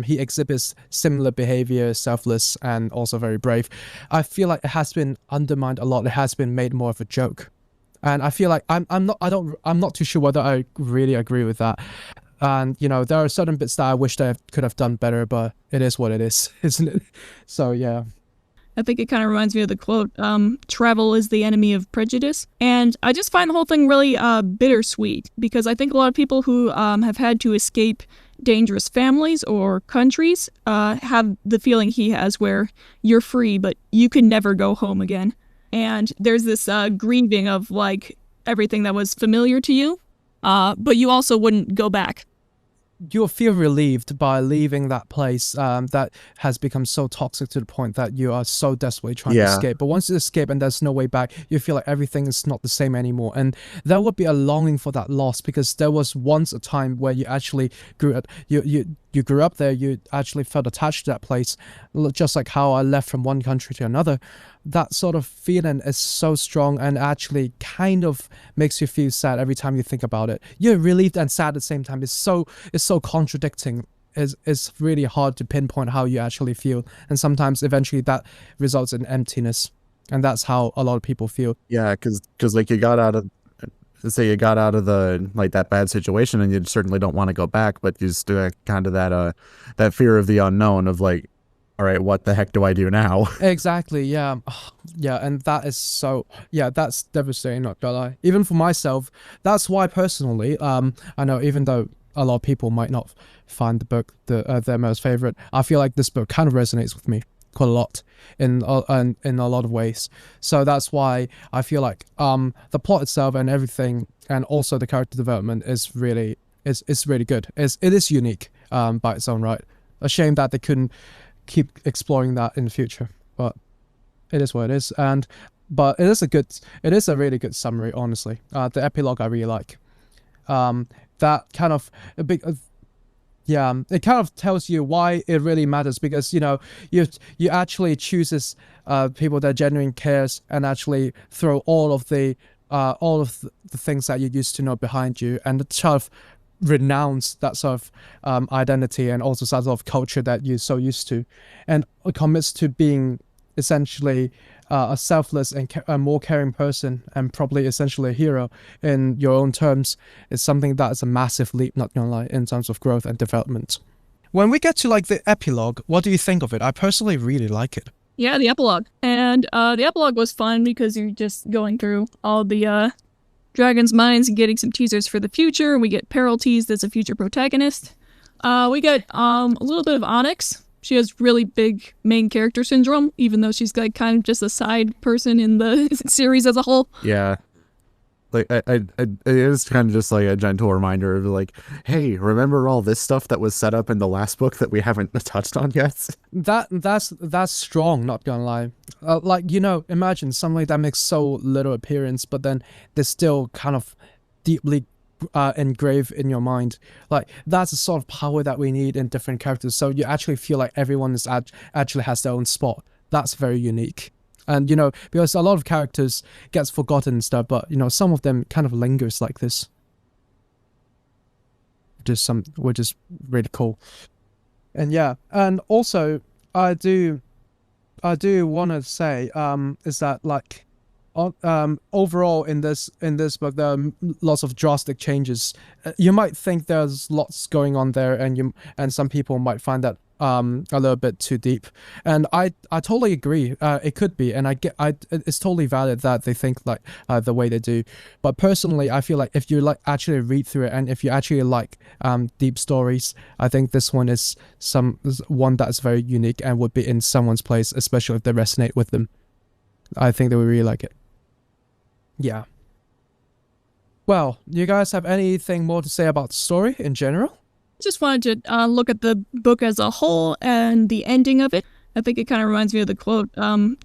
B: he exhibits similar behavior, selfless and also very brave, I feel like it has been undermined a lot. It has been made more of a joke, and I feel like I'm not too sure whether I really agree with that. And, there are certain bits that I wish they could have done better, but it is what it is, isn't it? So, yeah.
C: I think it kind of reminds me of the quote, travel is the enemy of prejudice. And I just find the whole thing really bittersweet, because I think a lot of people who have had to escape dangerous families or countries have the feeling he has, where you're free, but you can never go home again. And there's this grieving of like everything that was familiar to you, but you also wouldn't go back.
B: You'll feel relieved by leaving that place that has become so toxic to the point that you are so desperately trying to escape. But once you escape and there's no way back, you feel like everything is not the same anymore. And there would be a longing for that loss, because there was once a time where you actually grew up. You grew up there, you actually felt attached to that place, just like how I left from one country to another. That sort of feeling is so strong and actually kind of makes you feel sad every time you think about it. You're relieved and sad at the same time. It's so contradicting. It's really hard to pinpoint how you actually feel. And sometimes eventually that results in emptiness. And that's how a lot of people feel.
D: Yeah, because like you got out of the like that bad situation, and you certainly don't want to go back, but you still have kind of that fear of the unknown of like, all right, what the heck do I do now?
B: Exactly, yeah. Yeah, and that is that's devastating, not gonna lie. Even for myself, that's why personally, I know even though a lot of people might not find the book their most favorite, I feel like this book kind of resonates with me quite a lot in a lot of ways. So that's why I feel like the plot itself and everything, and also the character development is really good. It is unique by its own right. A shame that they couldn't keep exploring that in the future, but it is what it is. But it is a really good summary, honestly. The epilogue I really like. That kind of it kind of tells you why it really matters, because you actually chooses people that genuinely cares, and actually throw all of the things that you used to know behind you, and sort of renounce that sort of identity and also sort of culture that you're so used to, and commits to being essentially a selfless and a more caring person, and probably essentially a hero in your own terms, is something that is a massive leap, not gonna lie, in terms of growth and development. When we get to like the epilogue, what do you think of it? I personally really like it.
C: Yeah, the epilogue. And the epilogue was fun because you're just going through all the dragons' minds and getting some teasers for the future. We get Peril teased as a future protagonist. We get a little bit of Onyx. She has really big main character syndrome, even though she's like kind of just a side person in the series as a whole.
D: Yeah. Like, it is kind of just like a gentle reminder of like, hey, remember all this stuff that was set up in the last book that we haven't touched on yet? That's
B: strong, not gonna lie. Imagine something that makes so little appearance, but then they're still kind of deeply engraved in your mind. Like, that's the sort of power that we need in different characters, so you actually feel like everyone is actually has their own spot. That's very unique. And because a lot of characters gets forgotten and stuff, but some of them kind of lingers like this, which is really cool. And yeah, and also I do want to say is that like overall in this book there are lots of drastic changes. You might think there's lots going on there, and some people might find that a little bit too deep, and I totally agree. It could be, and it's totally valid that they think like the way they do. But personally, I feel like if you like actually read through it, and if you actually like deep stories, I think this one is one that's very unique and would be in someone's place, especially if they resonate with them. I think they would really like it. Yeah. Well, you guys have anything more to say about the story in general?
C: Just wanted to look at the book as a whole and the ending of it. I think it kind of reminds me of the quote,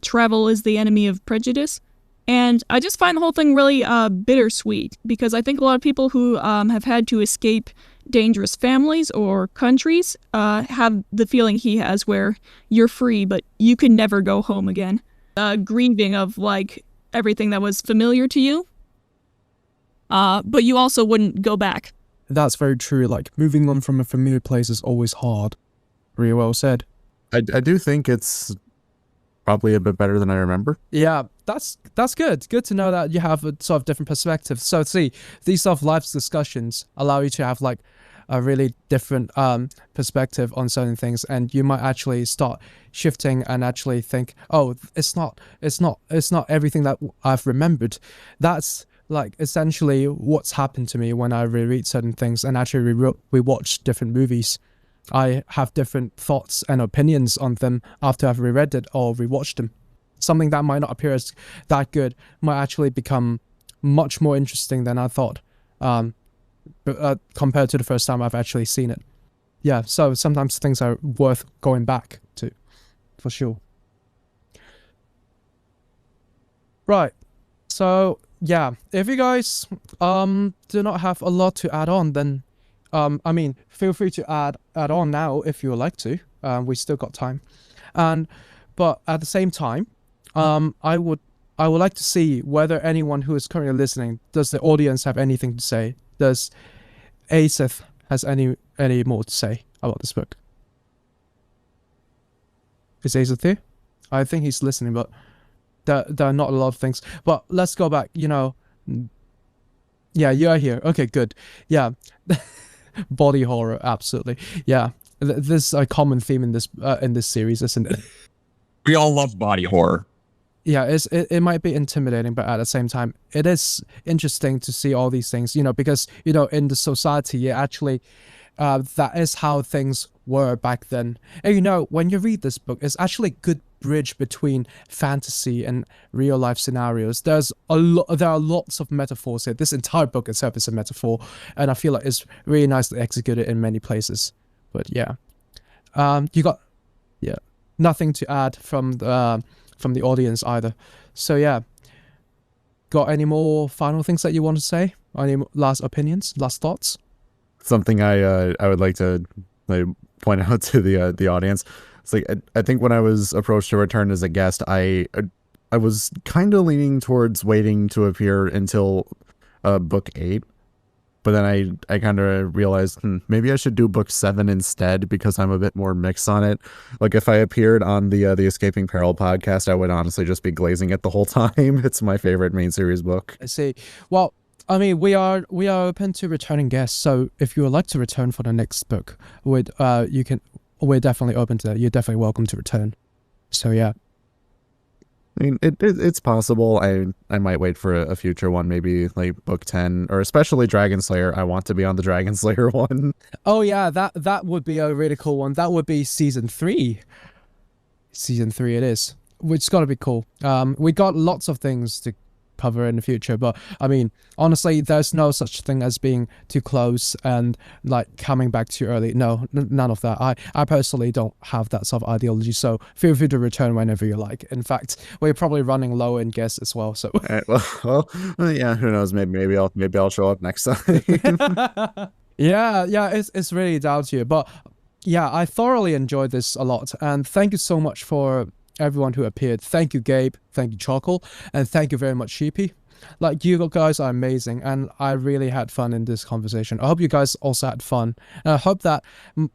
C: travel is the enemy of prejudice. And I just find the whole thing really bittersweet, because I think a lot of people who have had to escape dangerous families or countries have the feeling he has, where you're free, but you can never go home again. Grieving of like everything that was familiar to you, but you also wouldn't go back.
B: That's very true. Like, moving on from a familiar place is always hard. Really well said.
D: I do think it's probably a bit better than I remember.
B: Yeah, that's good. Good to know that you have a sort of different perspective. So see, these sort of life discussions allow you to have like a really different perspective on certain things, and you might actually start shifting and actually think, oh, it's not everything that I've remembered. That's like essentially what's happened to me when I reread certain things and actually rewatch different movies. I have different thoughts and opinions on them after I've reread it or rewatched them. Something that might not appear as that good might actually become much more interesting than I thought, compared to the first time I've actually seen it. Yeah, so sometimes things are worth going back to, for sure. Right, so yeah, if you guys do not have a lot to add on, then I mean, feel free to add on now if you would like to. We still got time, but at the same time, I would like to see whether anyone who is currently listening, does the audience have anything to say? Does Asif has any more to say about this book? Is Asif here? I think he's listening, but there are not a lot of things. But let's go back. Yeah, you are here. Okay, good. Yeah. Body horror, absolutely. Yeah, this is a common theme in this series, isn't it?
E: We all love body horror.
B: Yeah, it might be intimidating, but at the same time, it is interesting to see all these things. Because in the society, actually, that is how things were back then. And when you read this book, it's actually a good bridge between fantasy and real life scenarios. There are lots of metaphors here. This entire book itself is a metaphor, and I feel like it's really nicely executed in many places. But yeah, you got nothing to add from the audience either. So yeah, got any more final things that you want to say? Any last opinions, last thoughts?
D: Something I would like to point out to the audience. It's like I think when I was approached to return as a guest, I was kind of leaning towards waiting to appear until book 8, but then I kind of realized maybe I should do book 7 instead, because I'm a bit more mixed on it. Like if I appeared on the Escaping Peril podcast, I would honestly just be glazing it the whole time. It's my favorite main series book.
B: I see. Well, I mean, we are open to returning guests, so if you would like to return for the next book, we're definitely open to that. You're definitely welcome to return. So yeah.
D: I mean, it's possible. I might wait for a future one, maybe like book 10, or especially Dragon Slayer. I want to be on the Dragon Slayer one.
B: Oh yeah, that would be a really cool one. That would be season 3. Season 3 it is, which is gonna be cool. We got lots of things to cover in the future, but I mean, honestly, there's no such thing as being too close and like coming back too early. No, none of that. I personally don't have that sort of ideology, so feel free to return whenever you like. In fact, we're probably running low in guests as well, so
D: well, yeah, who knows, maybe I'll show up next time.
B: yeah, it's really down to you. But yeah, I thoroughly enjoyed this a lot, and thank you so much for everyone who appeared. Thank you, Gabe. Thank you, Charcoal. And thank you very much, Sheepie. Like, you guys are amazing, and I really had fun in this conversation. I hope you guys also had fun. And I hope that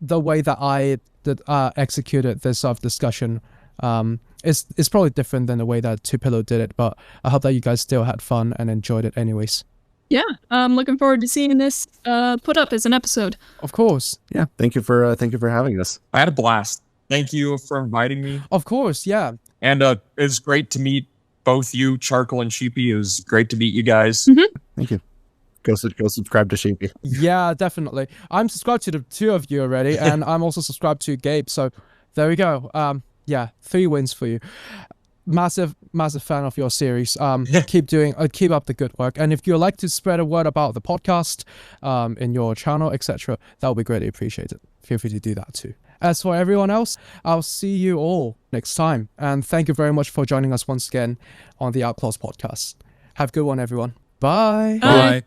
B: the way that I executed this sort of discussion is probably different than the way that Tupelo did it, but I hope that you guys still had fun and enjoyed it anyways.
C: Yeah, I'm looking forward to seeing this put up as an episode.
B: Of course.
D: Yeah, thank you for having us.
E: I had a blast. Thank you for inviting me.
B: Of course, yeah.
E: And it's great to meet both you, Charcoal and Sheepie. It was great to meet you guys.
C: Mm-hmm.
D: Thank you. Go subscribe to Sheepie.
B: Yeah, definitely. I'm subscribed to the 2 of you already, and I'm also subscribed to Gabe, so there we go. Yeah, 3 wins for you. Massive fan of your series. Keep up the good work, and if you'd like to spread a word about the podcast in your channel, etc., that would be greatly appreciated. Feel free to do that too. As for everyone else, I'll see you all next time, and thank you very much for joining us once again on the Outclaws Podcast. Have a good one, everyone. Bye.
E: Bye.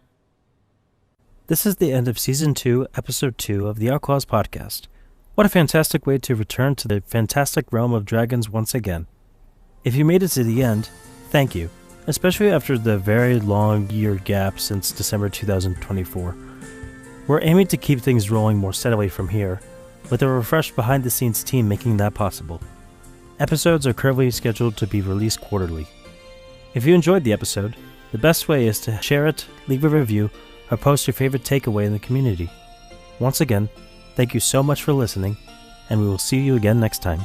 A: This is the end of Season 2, Episode 2 of the Outclaws Podcast. What a fantastic way to return to the fantastic realm of dragons once again. If you made it to the end, thank you, especially after the very long year gap since December 2024. We're aiming to keep things rolling more steadily from here, with a refreshed behind-the-scenes team making that possible. Episodes are currently scheduled to be released quarterly. If you enjoyed the episode, the best way is to share it, leave a review, or post your favorite takeaway in the community. Once again, thank you so much for listening, and we will see you again next time.